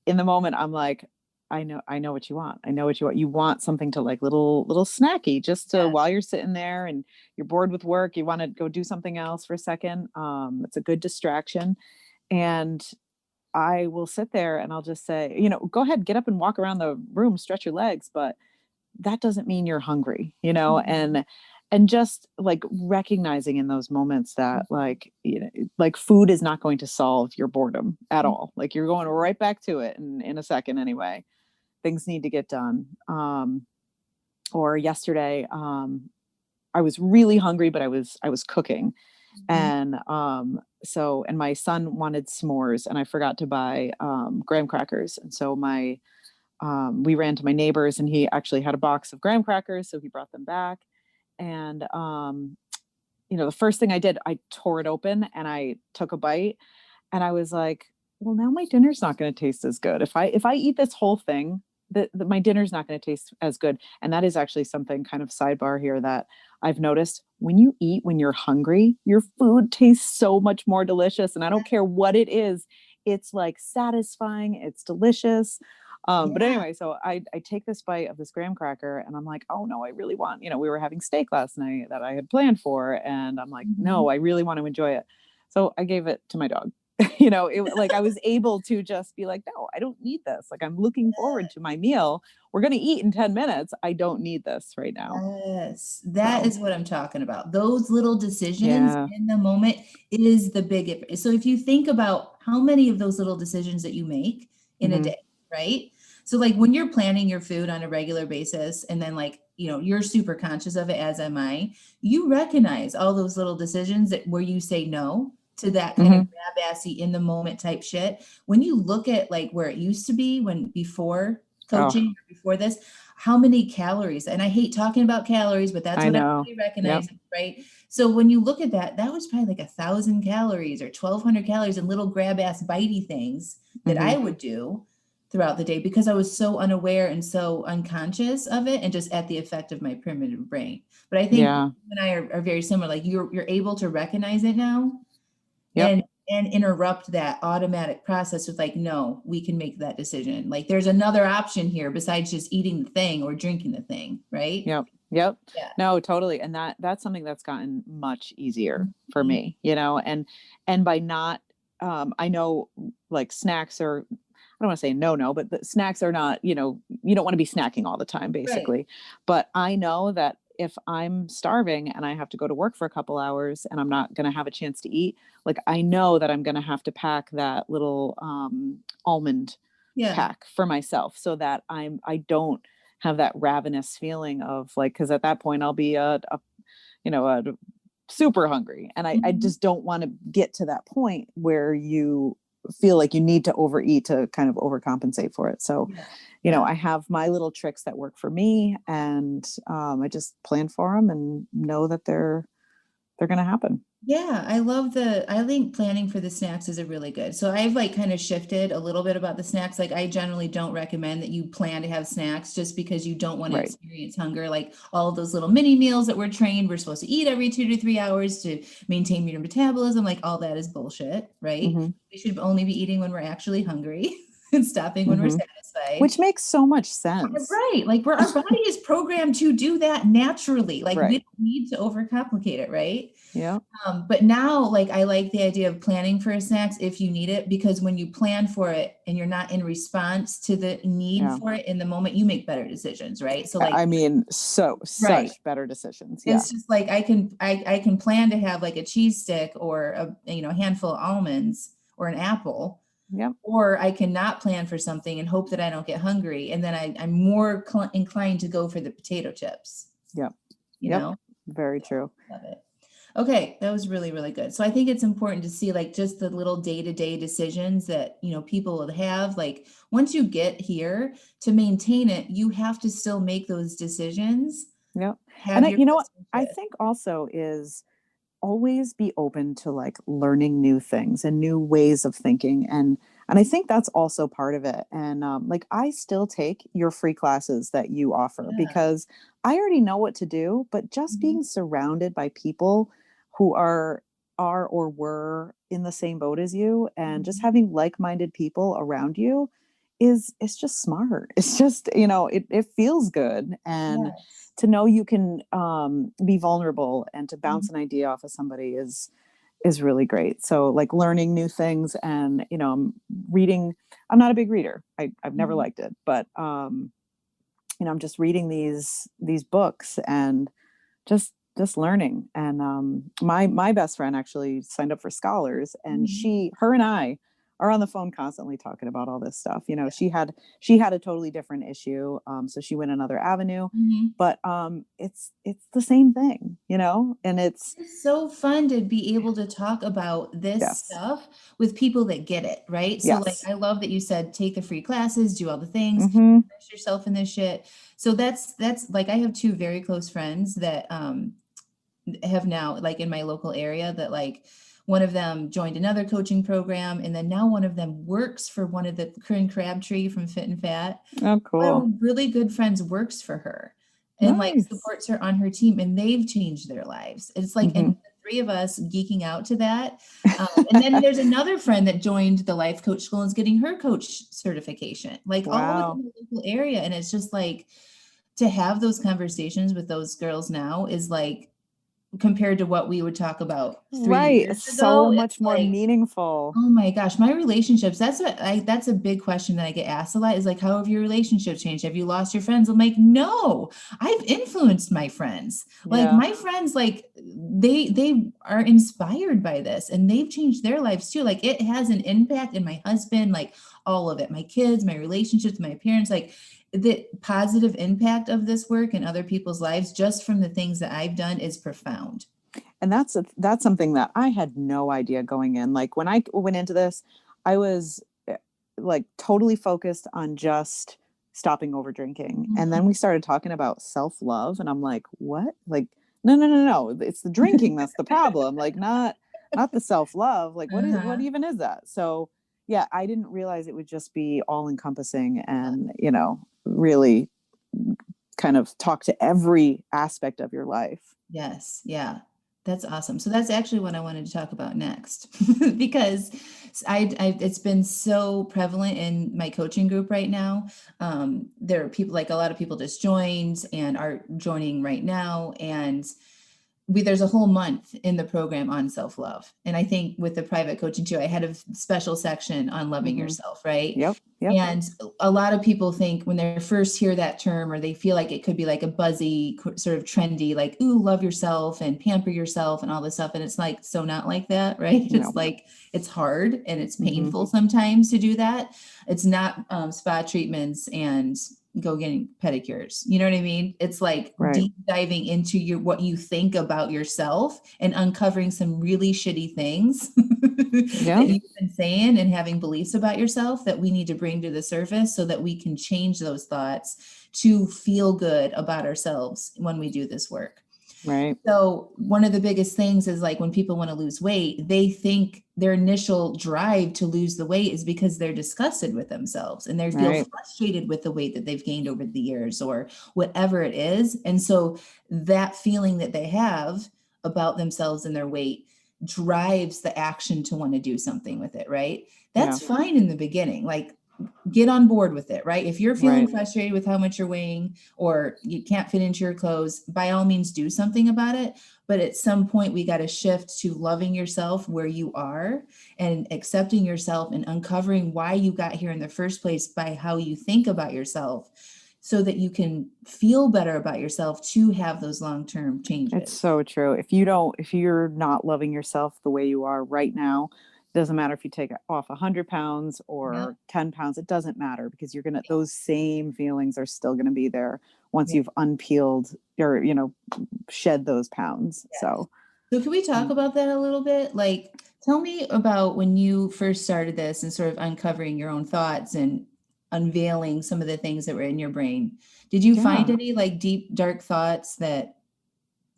in the moment I'm like, I know what you want. I know what you want. You want something to like little snacky just to Yeah. while you're sitting there and you're bored with work, you want to go do something else for a second. It's a good distraction. And I will sit there and I'll just say, go ahead, get up and walk around the room, stretch your legs, but that doesn't mean you're hungry, Mhm. and just like recognizing in those moments that like, like food is not going to solve your boredom at Mhm. all. Like you're going right back to it in a second anyway. Things need to get done. Or yesterday, I was really hungry, but I was cooking. Mhm. And and my son wanted s'mores and I forgot to buy graham crackers. And so my we ran to my neighbor's and he actually had a box of graham crackers, so he brought them back. And the first thing I did, I tore it open and I took a bite, and I was like, well, now my dinner's not going to taste as good if I eat this whole thing. That my dinner's not going to taste as good. And that is actually something, kind of sidebar here, that I've noticed: when you eat when you're hungry, your food tastes so much more delicious, and I don't care what it is. It's like satisfying, it's delicious. But Yeah. anyway, so I take this bite of this graham cracker and I'm like, oh no, I really want, we were having steak last night that I had planned for. And I'm like, Mhm. no, I really want to enjoy it. So I gave it to my dog. Like I was able to just be like, no, I don't need this. Like I'm looking forward to my meal. We're going to eat in 10 minutes. I don't need this right now. Yes, that So is what I'm talking about. Those little decisions yeah. in the moment is the big. So if you think about how many of those little decisions that you make in a Hmm. day, right? So like when you're planning your food on a regular basis and then like, you're super conscious of it, as am I, you recognize all those little decisions that where you say no to that kind of Hmm. grab assy in the moment type shit. When you look at like where it used to be when before Oh, coaching or before this, how many calories, and I hate talking about calories, but that's I what know. everybody Yep. recognizes, right? So when you look at that, that was probably like 1,000 calories or 1,200 calories in little grab ass bitey things that Hmm. I would do throughout the day because I was so unaware and so unconscious of it and just at the effect of my primitive brain. But I think you Yeah. and I are very similar. Like you're able to recognize it now Yep. and interrupt that automatic process with like, no, we can make that decision. Like there's another option here besides just eating the thing or drinking the thing, right? Yep. Yep. Yeah. No, totally. And that's something that's gotten much easier for Mhm. me, and by not, I know like snacks are, I don't want to say no, but the snacks are not, you don't want to be snacking all the time, Right. basically. But I know that if I'm starving and I have to go to work for a couple hours and I'm not going to have a chance to eat, like I know that I'm going to have to pack that little almond Yeah. pack for myself so that I don't have that ravenous feeling of like, because at that point I'll be a super hungry, and I Mhm. just don't want to get to that point where you feel like you need to overeat to kind of overcompensate for it. So Yeah. Yeah. I have my little tricks that work for me, and I just plan for them and know that they're going to happen. Yeah, I think planning for the snacks is a really good. So I've like kind of shifted a little bit about the snacks. Like I generally don't recommend that you plan to have snacks just because you don't want to Right. experience hunger. Like all of those little mini meals that we're trained, we're supposed to eat every 2 to 3 hours to maintain your metabolism. Like all that is bullshit, right? Hmm. We should only be eating when we're actually hungry and stopping when we're Hmm. satisfied. Which makes so much sense. Right. Like where our body is programmed to do that naturally. Like we Right. don't need to overcomplicate it, right? Yeah. But now, like, I like the idea of planning for snacks if you need it, because when you plan for it and you're not in response to the need Yeah. for it in the moment, you make better decisions, right? So, like, I mean, right. such better decisions. Yeah. It's just like I can plan to have like a cheese stick or a handful of almonds or an apple, Yep. or I cannot plan for something and hope that I don't get hungry, and then I'm more inclined to go for the potato chips, Yep. you Yep. know? Very true. Love it. Okay, that was really, really good. So I think it's important to see like just the little day-to-day decisions that, people will have. Like once you get here to maintain it, you have to still make those decisions, Yep. And have your what best I interest. think also is always be open to like learning new things and new ways of thinking, and I think that's also part of it. And like I still take your free classes that you offer Yeah. because I already know what to do, but just Mhm. being surrounded by people who are or were in the same boat as you, and just Mhm. having like-minded people around you it's just smart. It's just, it feels good. And Yes. to know you can be vulnerable and to Mhm. bounce an idea off of somebody is really great. So like learning new things and, I'm reading. I'm not a big reader. I've never Mhm. liked it, but I'm just reading these books and just learning. And my best friend actually signed up for scholars, and Mhm. her and I are on the phone constantly talking about all this stuff. She had a totally different issue, so she went another avenue, Mhm. but it's the same thing, and it's It's so fun to be able to talk about this yes, stuff with people that get it, right? So like yes, I love that you said take the free classes, do all the things, mm-hmm, immerse yourself in this shit. So that's like I have two very close friends that have now like in my local area that like one of them joined another coaching program and then now one of them works for one of the Corinne Crabtree from Fit and Fat. oh One of cool, my really good friends works for her and like nice, supports her on her team and they've changed their lives. It's like and mm-hmm. the three of us geeking out to that. And then there's another friend that joined the life coach school and is getting her coach certification, like all Wow, within the local area. And it's just like to have those conversations with those girls now is like compared to what we would talk about 3 right, years it's so ago, much it's more like, meaningful. oh my gosh, my relationships, that's a big question that I get asked a lot is like, how have your relationships changed? Have you lost your friends? I'm like, no, I've influenced my friends. Like Yeah, my friends, like they are inspired by this and they've changed their lives too. Like it has an impact in my husband, like all of it, my kids, my relationships, my parents, like the positive impact of this work in other people's lives just from the things that I've done is profound. and that's something that I had no idea going in. Like when I went into this, I was like totally focused on just stopping over drinking, and then we started talking about self-love, and I'm like, what? Like, no, no, no, no, it's the drinking that's the problem, like not the self-love. Like what Uh-huh. even is that? So yeah, I didn't realize it would just be all encompassing and really kind of talk to every aspect of your life. Yes, yeah. That's awesome. So that's actually what I wanted to talk about next because it's been so prevalent in my coaching group right now. There are people like a lot of people just joined and are joining right now, and there's a whole month in the program on self-love. And I think with the private coaching too, I had a special section on loving Hmm. yourself, right? Yep, yep. And a lot of people think when they first hear that term or they feel like it could be like a buzzy sort of trendy, like, ooh, love yourself and pamper yourself and all this stuff. And it's like, so not like that, right? It's No. like, it's hard and it's Hmm. painful sometimes to do that. It's not spa treatments and go getting pedicures. You know what I mean? It's like Right. deep diving into what you think about yourself and uncovering some really shitty things that Yeah. you've been saying and having beliefs about yourself that we need to bring to the surface so that we can change those thoughts to feel good about ourselves when we do this work. Right. So one of the biggest things is like when people want to lose weight, they think their initial drive to lose the weight is because they're disgusted with themselves and they feel Right. frustrated with the weight that they've gained over the years or whatever it is. And so that feeling that they have about themselves and their weight drives the action to want to do something with it, right? Yeah. That's fine in the beginning. Like get on board with it, right? If you're feeling Right. frustrated with how much you're weighing or you can't fit into your clothes, by all means do something about it. But at some point, we got to shift to loving yourself where you are and accepting yourself and uncovering why you got here in the first place by how you think about yourself so that you can feel better about yourself to have those long-term It's changes. so true. If you're not loving yourself the way you are right now, it doesn't matter if you take off 100 pounds Yep. or 10 pounds, it doesn't matter because those same feelings are still going to be there once Yeah. you've unpeeled or, shed those pounds. Yes. So, So can we talk mm, about that a little bit? Like, tell me about when you first started this and sort of uncovering your own thoughts and unveiling some of the things that were in your brain. Did you find yeah. any like deep, dark thoughts that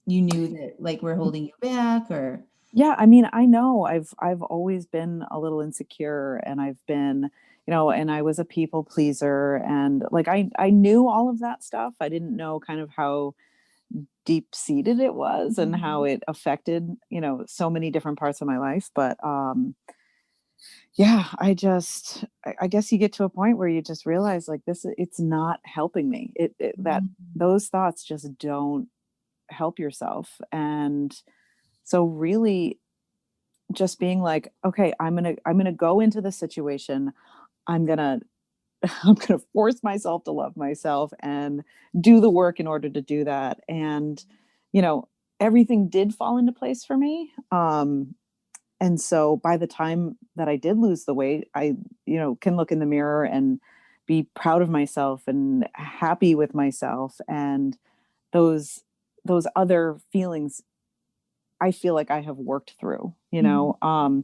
you knew that like were holding you back or? Yeah, I mean, I know I've always been a little insecure, and I've been, and I was a people pleaser, and like I knew all of that stuff. I didn't know kind of how deep seated it was and how Mhm. it affected, so many different parts of my life, but Yeah, I guess you get to a point where you just realize like it's not helping me. That Mm. those thoughts just don't help yourself. And so really just being like, okay, I'm going to go into the situation. I'm going to I'm going to force myself to love myself and do the work in order to do that. And you know, everything did fall into place for me. And so by the time that I did lose the weight, I, can look in the mirror and be proud of myself and happy with myself. And those those other feelings I feel like I have worked through, Mhm.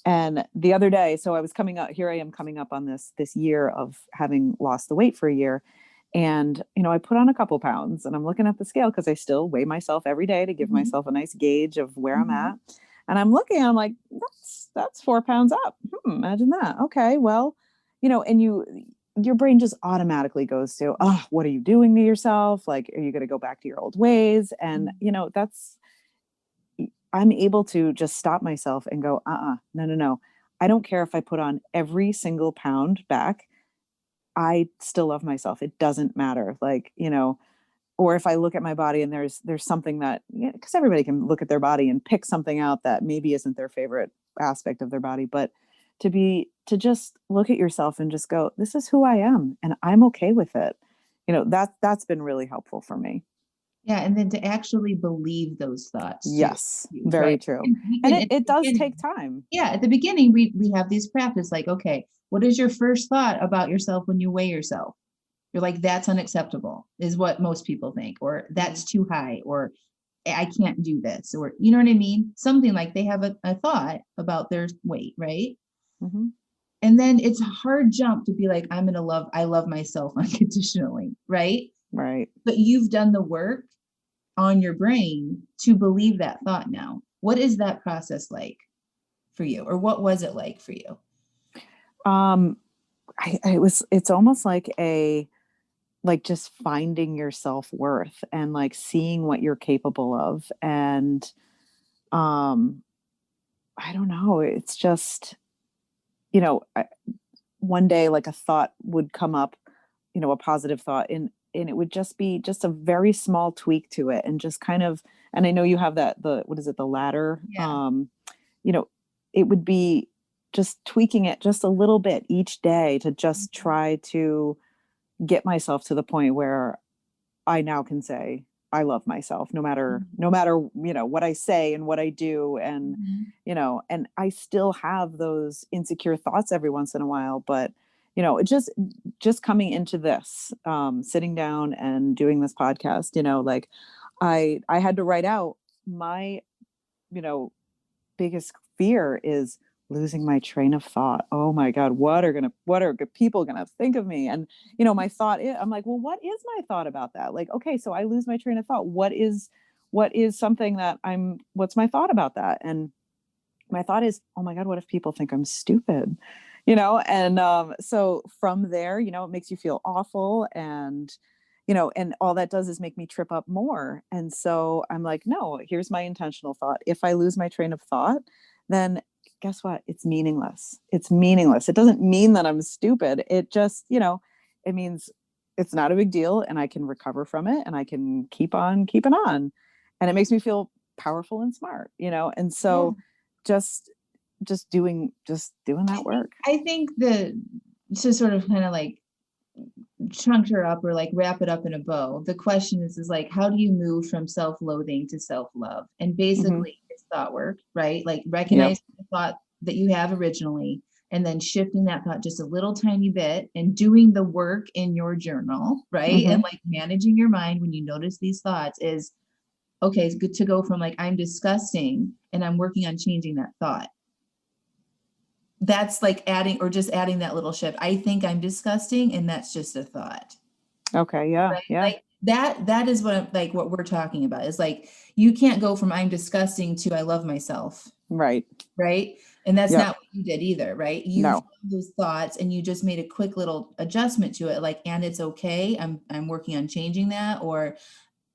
and the other day, so I was coming up here I am coming up on this year of having lost the weight for a year. And, I put on a couple pounds and I'm looking at the scale because I still weigh myself every day to give Mhm. myself a nice gauge of where I'm Mhm. at. And I'm looking, I'm like, that's 4 pounds up. Imagine that. Okay, well, and your brain just automatically goes to, oh, what are you doing to yourself? Like, are you going to go back to your old ways? And, Mhm. I'm able to just stop myself and go, no, no, no. I don't care if I put on every single pound back. I still love myself. It doesn't matter. Like, or if I look at my body and there's something that, because everybody can look at their body and pick something out that maybe isn't their favorite aspect of their body, but to just look at yourself and just go, this is who I am and I'm okay with it. That's been really helpful for me. Yeah, and then to actually believe those thoughts too. Yes, Huge, very right? true. And we And can it, at it the does take beginning. time. Yeah, at the beginning we have these practice like, okay, what is your first thought about yourself when you weigh yourself? You're like, that's unacceptable, is what most people think, or Mhm. that's too high, or I can't do this, or you know what I mean? Something like they have a thought about their weight, right? Mhm. And then it's a hard jump to be like, I love myself unconditionally, right? Right. But you've done the work on your brain to believe that thought now. What is that process like for you? Or what was it like for you? Um, it's almost like just finding your self-worth and like seeing what you're capable of. And, um, I don't know. It's just, you know, I, one day, like a thought would come up, a positive thought, and it would just be just a very small tweak to it. And just kind of, and I know you have what is it, the ladder? Yeah. You know, it would be just tweaking it just a little bit each day to just Mhm. try to get myself to the point where I now can say I love myself no matter what I say and what I do. And Mhm. and I still have those insecure thoughts every once in a while. But it just coming into this, sitting down and doing this podcast, like I had to write out my you know biggest fear is losing my train of thought. Oh my God, what are people gonna think of me? And my thought I'm like, well, what is my thought about that? Like, okay, so I lose my train of thought. What is something that what's my thought about that? And my thought is, oh my God, what if people think I'm stupid? And so from there, it makes you feel awful. And all that does is make me trip up more. And so I'm like, no, here's my intentional thought. If I lose my train of thought, then guess what? It's meaningless. It's meaningless. It doesn't mean that I'm stupid. It just, it means it's not a big deal and I can recover from it and I can keep on keeping on. And it makes me feel powerful and smart. And Yeah. so just doing that work. I think the to sort of kind of like chunk her up or like wrap it up in a bow. The question is like, how do you move from self-loathing to self-love? And Hmm. basically it's thought work, right? Like Yep. recognizing the thought that you have originally and then shifting that thought just a little tiny bit and doing the work in your journal, right? And Hmm. like managing your mind when you notice these thoughts is okay, it's good to go from like I'm disgusting and I'm working on changing that thought. That's like adding or just adding that little shift. I think I'm disgusting and that's just a thought. Okay. Yeah. Right? Yeah. Like that is what like what we're talking about. Is like you can't go from I'm disgusting to I love myself, Right. right? And that's Yep. not what you did either, right? You No. found those thoughts and you just made a quick little adjustment to it, like, and it's okay. I'm working on changing that, or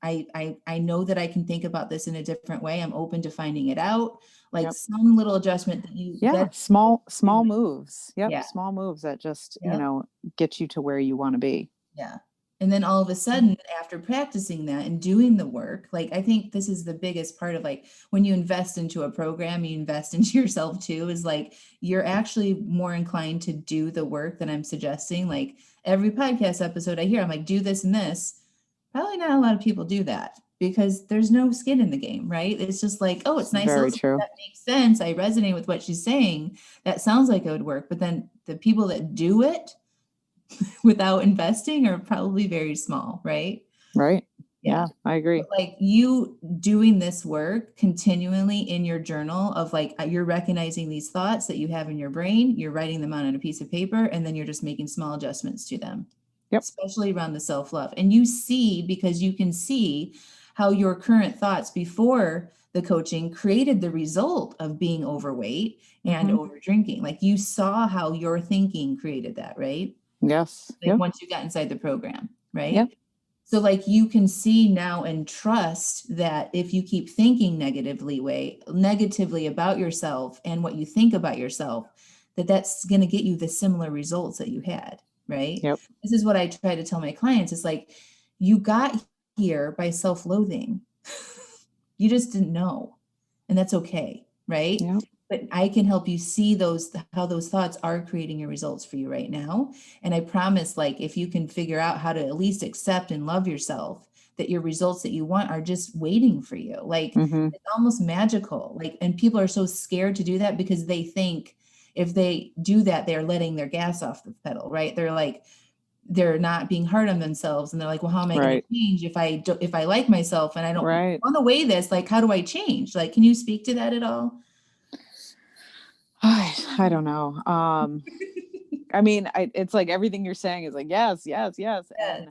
I know that I can think about this in a different way. I'm open to finding it out. Like Yep. some little adjustment that you Yeah. that Small moves. Yep. yeah. Small moves that just, Yep. get you to where you want to be. Yeah. And then all of a sudden, after practicing that and doing the work, like I think this is the biggest part of like when you invest into a program, you invest into yourself too, is like you're actually more inclined to do the work that I'm suggesting. Like every podcast episode I hear, I'm like, do this and this. Probably not a lot of people do that because there's no skin in the game, right? It's just like, oh, it's nice. Very true. That makes sense. I resonate with what she's saying. That sounds like it would work. But then the people that do it, without investing are probably very small, right? Right. Yeah. Yeah, I agree. But like you doing this work continually in your journal of like you're recognizing these thoughts that you have in your brain, you're writing them out on a piece of paper, and then you're just making small adjustments to them. Yep. Especially around the self-love. And you see, because you can see how your current thoughts before the coaching created the result of being overweight and over drinking. Like you saw how your thinking created that, right? Yes. Like Yep. once you got inside the program, right? Yep. So like you can see now and trust that if you keep thinking negatively about yourself and what you think about yourself, that that's going to get you the similar results that you had, right? Yep. This is what I try to tell my clients. It's like you got here by self-loathing. You just didn't know. And that's okay, right? Yep. But I can help you see how those thoughts are creating your results for you right now. And I promise, like, if you can figure out how to at least accept and love yourself, that your results that you want are just waiting for you. Like, it's almost magical. Like, and people are so scared to do that because they think if they do that, they're letting their gas off the pedal, right? They're like, they're not being hard on themselves, and they're like, well, how am I going to change if I like myself and I don't want to weigh this? Like, how do I change? Like, can you speak to that at all? I don't know. I mean, it's like everything you're saying is like, yes. And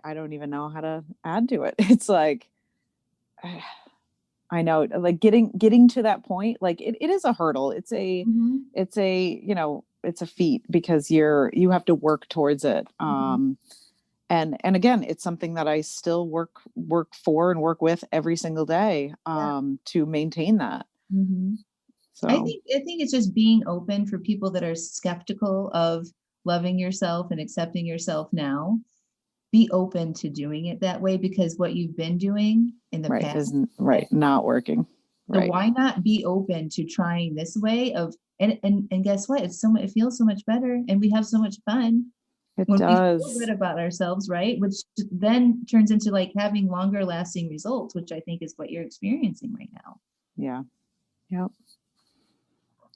I don't even know how to add to it. It's like, I know, like getting to that point, like it is a hurdle. It's a, it's a feat because you have to work towards it. And again, it's something that I still work for and work with every single day, to maintain that. So I think it's just being open for people that are skeptical of loving yourself and accepting yourself now. Be open to doing it that way because what you've been doing in the past isn't not working. So why not be open to trying this way of and guess what? It feels so much better and we have so much fun. It When does. we feel good about ourselves, right? Which then turns into like having longer lasting results, which I think is what you're experiencing right now. Yeah. Yep.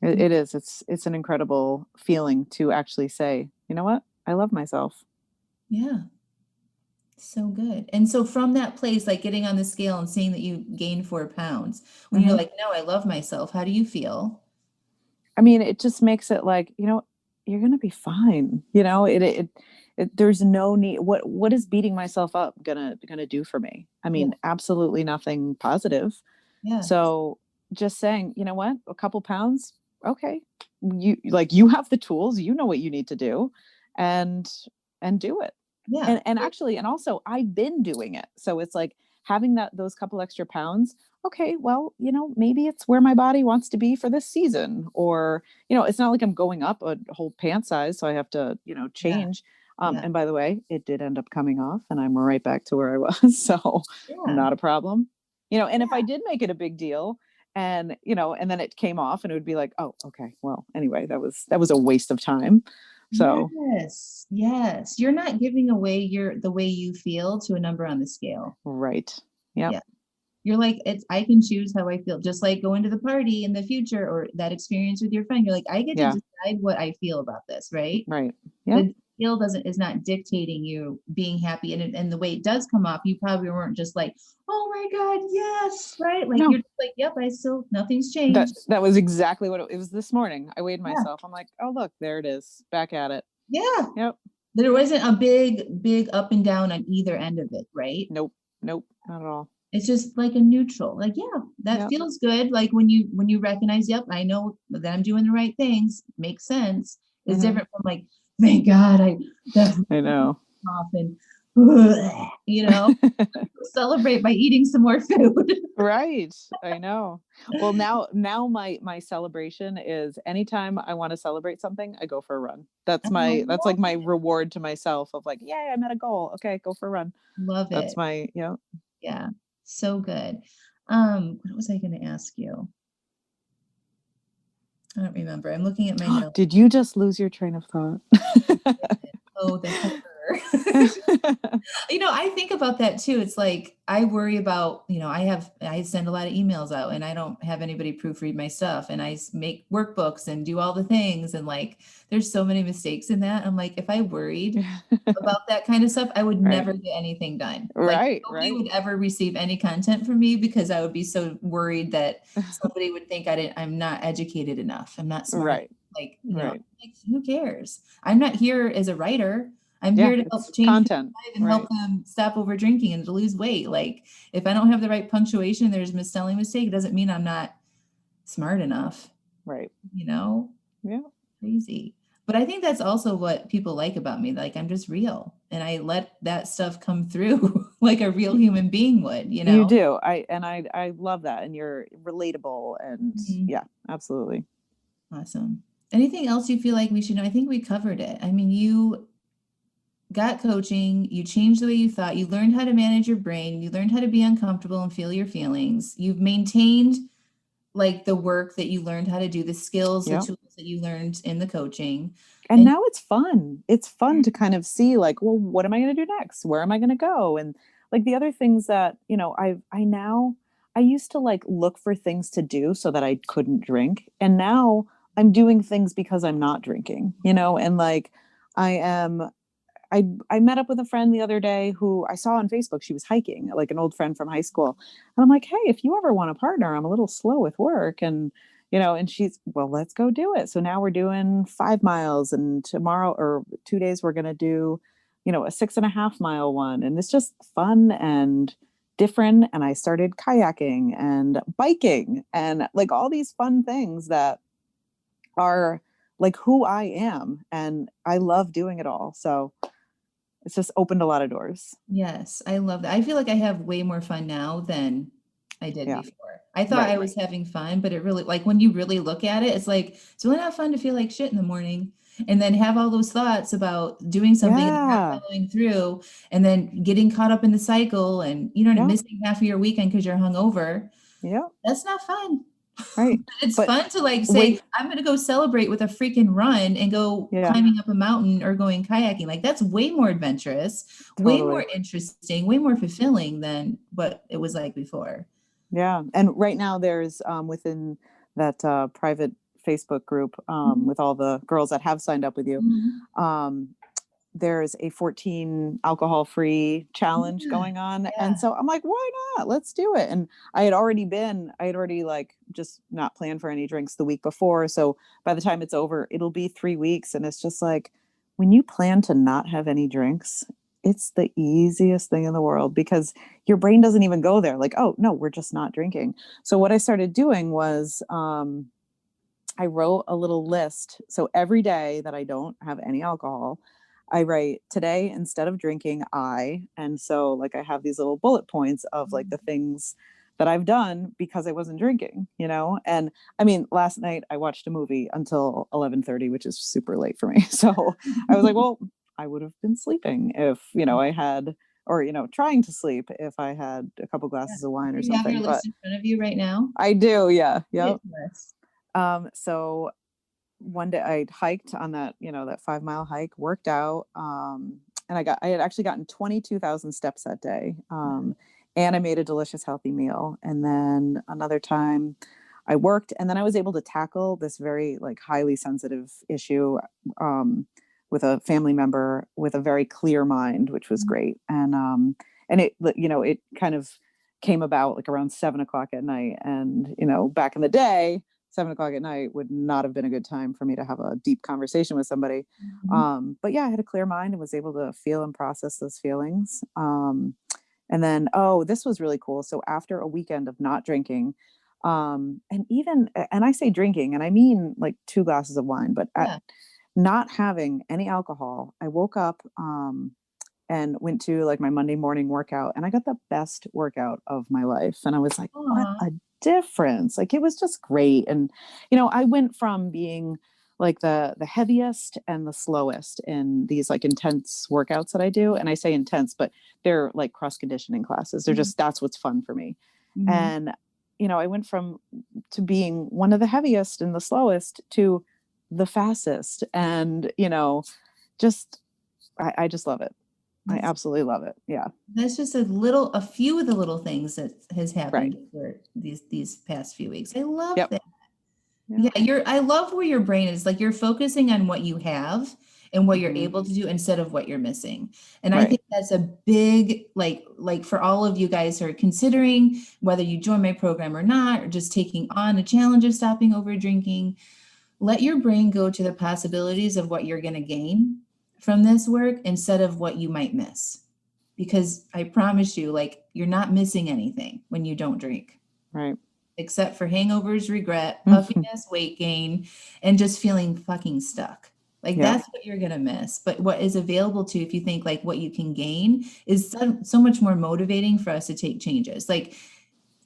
It is. It's an incredible feeling to actually say, you know what? I love myself. Yeah. So good. And so from that place, like getting on the scale and seeing that you gained 4 pounds, when you're like, no, I love myself. How do you feel? I mean, it just makes it like, you're going to be fine. There's no need. What is beating myself up gonna do for me? I mean, absolutely nothing positive. Yeah. So just saying, you know what, a couple pounds. Okay. You have the tools, you know what you need to do and do it. Yeah. And actually, and also I've been doing it. So it's like having those couple extra pounds. Okay, well, maybe it's where my body wants to be for this season, or, it's not like I'm going up a whole pant size. So I have to, change. And by the way, it did end up coming off and I'm right back to where I was. So not a problem, and if I did make it a big deal and, and then it came off and it would be like, oh, okay, well, anyway, that was a waste of time. So yes. You're not giving away the way you feel to a number on the scale. Right. Yep. Yeah. You're like, I can choose how I feel, just like going to the party in the future or that experience with your friend. You're like, I get to decide what I feel about this, right? Right. Yeah. The scale is not dictating you being happy. And the way it does come off, you probably weren't just like, oh my God, yes, right? Like you're just like, yep, nothing's changed. That was exactly what it was this morning. I weighed myself. I'm like, oh, look, there it is. Back at it. Yeah. Yep. There wasn't a big up and down on either end of it, right? Nope, not at all. It's just like a neutral, like, yeah, that feels good. Like when you recognize, yep, I know that I'm doing the right things, makes sense. It's different from like, thank God, I know. Off and you know, celebrate by eating some more food. Right. I know. Well, now my celebration is anytime I want to celebrate something, I go for a run. That's like my reward to myself of like, yay, I met a goal. Okay, go for a run. Love That's it. my, Yeah. So good. What was I going to ask you? I don't remember. I'm looking at my notes. Did you just lose your train of thought? Oh, the horror. I think about that too. It's like I worry about, I send a lot of emails out and I don't have anybody proofread my stuff and make workbooks and do all the things. And like, there's so many mistakes in that. I'm like, if I worried about that kind of stuff, I would Right. never get anything done. Like Right, nobody right. would ever receive any content from me because I would be so worried that somebody would think I'm not educated enough. I'm not smart. Right. Like, Right. like, who cares? I'm not here as a writer. I'm Yeah, here to help it's change people's content. lives and help Right. them stop over drinking and to lose weight. Like, if I don't have the right punctuation, there's a misspelling mistake. It doesn't mean I'm not smart enough, Right. you know? Yeah. Crazy. But I think that's also what people like about me. Like I'm just real and I let that stuff come through like a real human being would, you You know? do. I love that. And you're relatable and Mhm. yeah, absolutely. Awesome. Anything else you feel like we should know? I think we covered it. I mean, you got coaching, you changed the way you thought, you learned how to manage your brain, you learned how to be uncomfortable and feel your feelings. You've maintained like the work that you learned how to do, the skills, the Yeah. tools that you learned in the coaching. And And now it's fun. It's fun to kind of see like, well, what am I going to do next? Where am I going to go? And like the other things that, I used to like look for things to do so that I couldn't drink. And now I'm doing things because I'm not drinking, and like I am I met up with a friend the other day who I saw on Facebook. She was hiking, like an old friend from high school. And I'm like, hey, if you ever want a partner, I'm a little slow with work. And she's, well, let's go do it. So now we're doing 5 miles, and tomorrow or 2 days, we're going to do, a 6.5 mile one. And it's just fun and different. And I started kayaking and biking and like all these fun things that are like who I am. And I love doing it all. So it's just opened a lot of doors. yes, I love that. I feel like I have way more fun now than I did Yeah. before. I thought Right. I was having fun, but it really, like when you really look at it, it's like, it's really not fun to feel like shit in the morning and then have all those thoughts about doing something and then not Yeah. following through and then getting caught up in the cycle and, Yeah. missing half of your weekend because you're hungover. Yeah. That's not fun. Right. It's But fun to like say, wait. I'm going to go celebrate with a freaking run and go Yeah. climbing up a mountain or going kayaking. Like that's way more adventurous, way more Totally. interesting, way more fulfilling than what it was like before. Yeah. And right now there's within that private Facebook group Mhm. with all the girls that have signed up with you. Mhm. Um, there's a 14 alcohol free challenge Yeah. going on. And Yeah. so I'm like, why not? Let's do it. And I had already like just not planned for any drinks the week before. So by the time it's over, it'll be 3 weeks. And it's just like, when you plan to not have any drinks, it's the easiest thing in the world because your brain doesn't even go there. Like, oh, no, we're just not drinking. So what I started doing was, I wrote a little list. So every day that I don't have any alcohol, I write today instead of drinking, and so like I have these little bullet points of like the things that I've done because I wasn't drinking. And I mean, last night I watched a movie until 11:30, which is super late for me. So I was like, well, I would have been sleeping if I had, or trying to sleep if I had a couple Yeah. glasses of wine or Do you have your something. But list in front of you right now? I do, yeah. Read Yep. it to us. So one day I hiked on that 5 mile hike, worked out, and I had actually gotten 22,000 steps that day. And I made a delicious healthy meal. And then another time I worked, and then I was able to tackle this very like highly sensitive issue um, with a family member with a very clear mind, which was great. And it kind of came about like around 7 o'clock at night. And back in the day, 7 o'clock at night would not have been a good time for me to have a deep conversation with somebody. Mhm. But yeah, I had a clear mind and was able to feel and process those feelings. And then, oh, this was really cool. So after a weekend of not drinking, and I say drinking, and I mean like 2 glasses of wine, but Yeah. not having any alcohol, I woke up and went to like my Monday morning workout, and I got the best workout of my life. And I was like, what Aw. a difference. Like it was just great. And, I went from being like the heaviest and the slowest in these like intense workouts that I do. And I say intense, but they're like cross conditioning classes. They're just, that's what's fun for me. Mm-hmm. And, I went from to being one of the heaviest and the slowest to the fastest. And, just, I just love it. I absolutely love it. Yeah. That's just a few of the little things that has happened Right. for these past few weeks. I love Yep. that. Yeah. Yeah, I love where your brain is. Like you're focusing on what you have and what you're Mhm. able to do instead of what you're missing. And I Right. think that's a big, like for all of you guys who are considering whether you join my program or not, or just taking on a challenge of stopping over drinking, let your brain go to the possibilities of what you're going to gain from this work instead of what you might miss. Because I promise you, like you're not missing anything when you don't drink. Right. Except for hangovers, regret, puffiness, weight gain, and just feeling fucking stuck. Like Yeah. that's what you're gonna miss. But what is available to, if you think like what you can gain, is so much more motivating for us to take changes. Like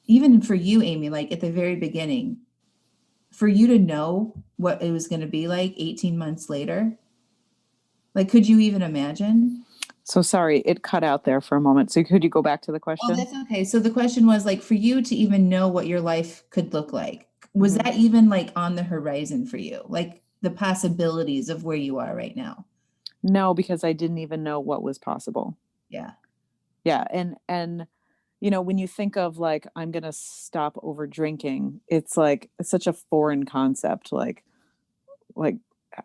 even for you, Amy, like at the very beginning, for you to know what it was gonna be like 18 months later, like could you even imagine? So sorry, it cut out there for a moment. So could you go back to the Oh, question? that's okay. So the question was like for you to even know what your life could look like, was Mhm. that even like on the horizon for you? Like the possibilities of where you are right now? No, because I didn't even know what was possible. Yeah. Yeah. And when you think of like, I'm going to stop over drinking, it's like it's such a foreign concept. Like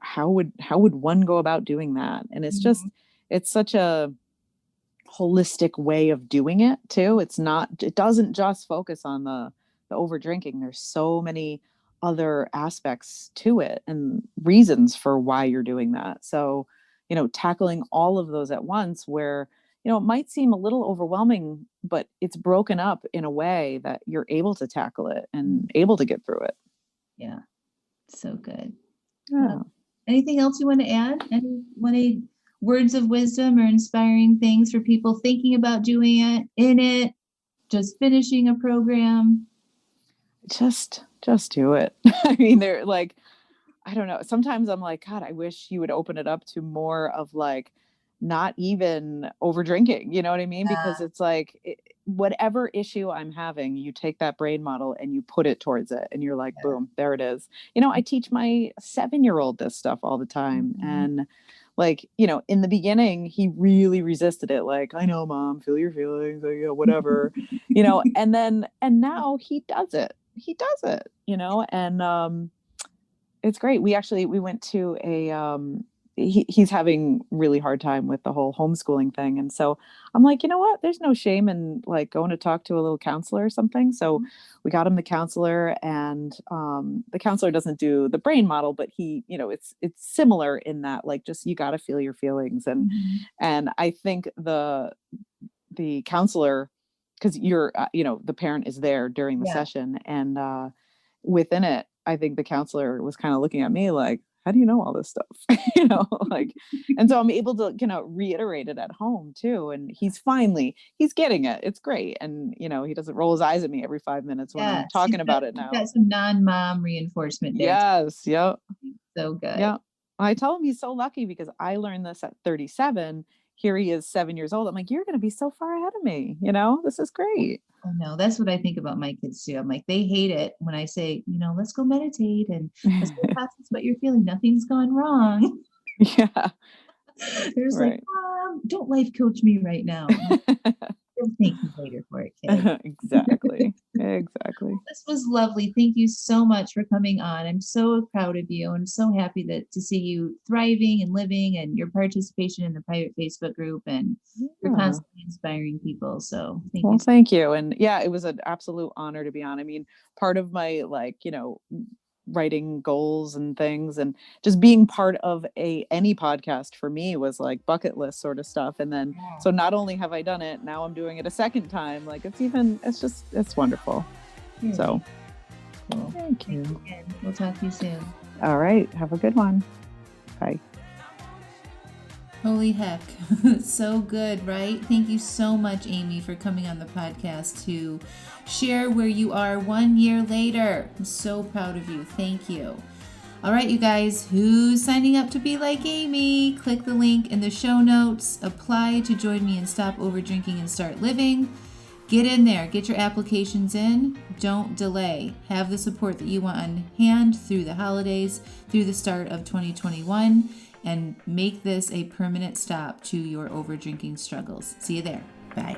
how would one go about doing that? And it's just, Mhm. it's such a holistic way of doing it too. It doesn't just focus on the over drinking. There's so many other aspects to it and reasons for why you're doing that. So, tackling all of those at once where, it might seem a little overwhelming, but it's broken up in a way that you're able to tackle it and able to get through it. Yeah. So good. Yeah. Anything else you want to add? Any words of wisdom or inspiring things for people thinking about doing it, in it, just finishing a program? Just do it. I mean, they're like, I don't know. Sometimes I'm like, God, I wish you would open it up to more of like not even over drinking. You know what I mean? Because it's like whatever issue I'm having, you take that brain model and you put it towards it and you're like, boom, there it is. I teach my 7-year-old this stuff all the time. And like, in the beginning, he really resisted it. Like, I know, mom, feel your feelings, like, whatever, and now he does it. He does it, and it's great. We went to he's having really hard time with the whole homeschooling thing. And so I'm like, you know what? There's no shame in like going to talk to a little counselor or something. So we got him the counselor, and the counselor doesn't do the brain model, but he, it's similar in that like just you got to feel your feelings. And I think the counselor, because you're the parent is there during the Yeah. session, and within it, I think the counselor was kind of looking at me like, how do you know all this stuff? Like, and so I'm able to, reiterate it at home too. And he's getting it. It's great. And, he doesn't roll his eyes at me every 5 minutes when I'm Yes. You've talking about it you've now. got some non-mom reinforcement there. Yes. Yep. So good. Yeah. I tell him he's so lucky because I learned this at 37. Here he is 7 years old. I'm like, you're going to be so far ahead of me. This is great. I know. That's what I think about my kids too. I'm like, they hate it when I say, let's go meditate and let's go process what you're feeling. Nothing's gone wrong. Yeah. They're just like, Right. Mom, don't life coach me right now. You'll thank me later for it, kid. Exactly. Exactly. This was lovely. Thank you so much for coming on. I'm so proud of you. I'm so happy to see you thriving and living and your participation in the private Facebook group, and you're Yeah. constantly inspiring people. So Well, thank you. And yeah, it was an absolute honor to be on. I mean, part of my writing goals and things and just being part of any podcast for me was like bucket list sort of stuff. And then so not only have I done it, now I'm doing it a second time. Like it's wonderful. Really? So cool. Thank you. Again. We'll talk to you soon. All right. Have a good one. Bye. Holy heck. So good, right? Thank you so much, Amy, for coming on the podcast to share where you are 1 year later. I'm so proud of you. Thank you. All right, you guys, who's signing up to be like Amy? Click the link in the show notes. Apply to join me and stop over drinking and start living. Get in there. Get your applications in. Don't delay. Have the support that you want on hand through the holidays, through the start of 2021, and make this a permanent stop to your over drinking struggles. See you there. Bye.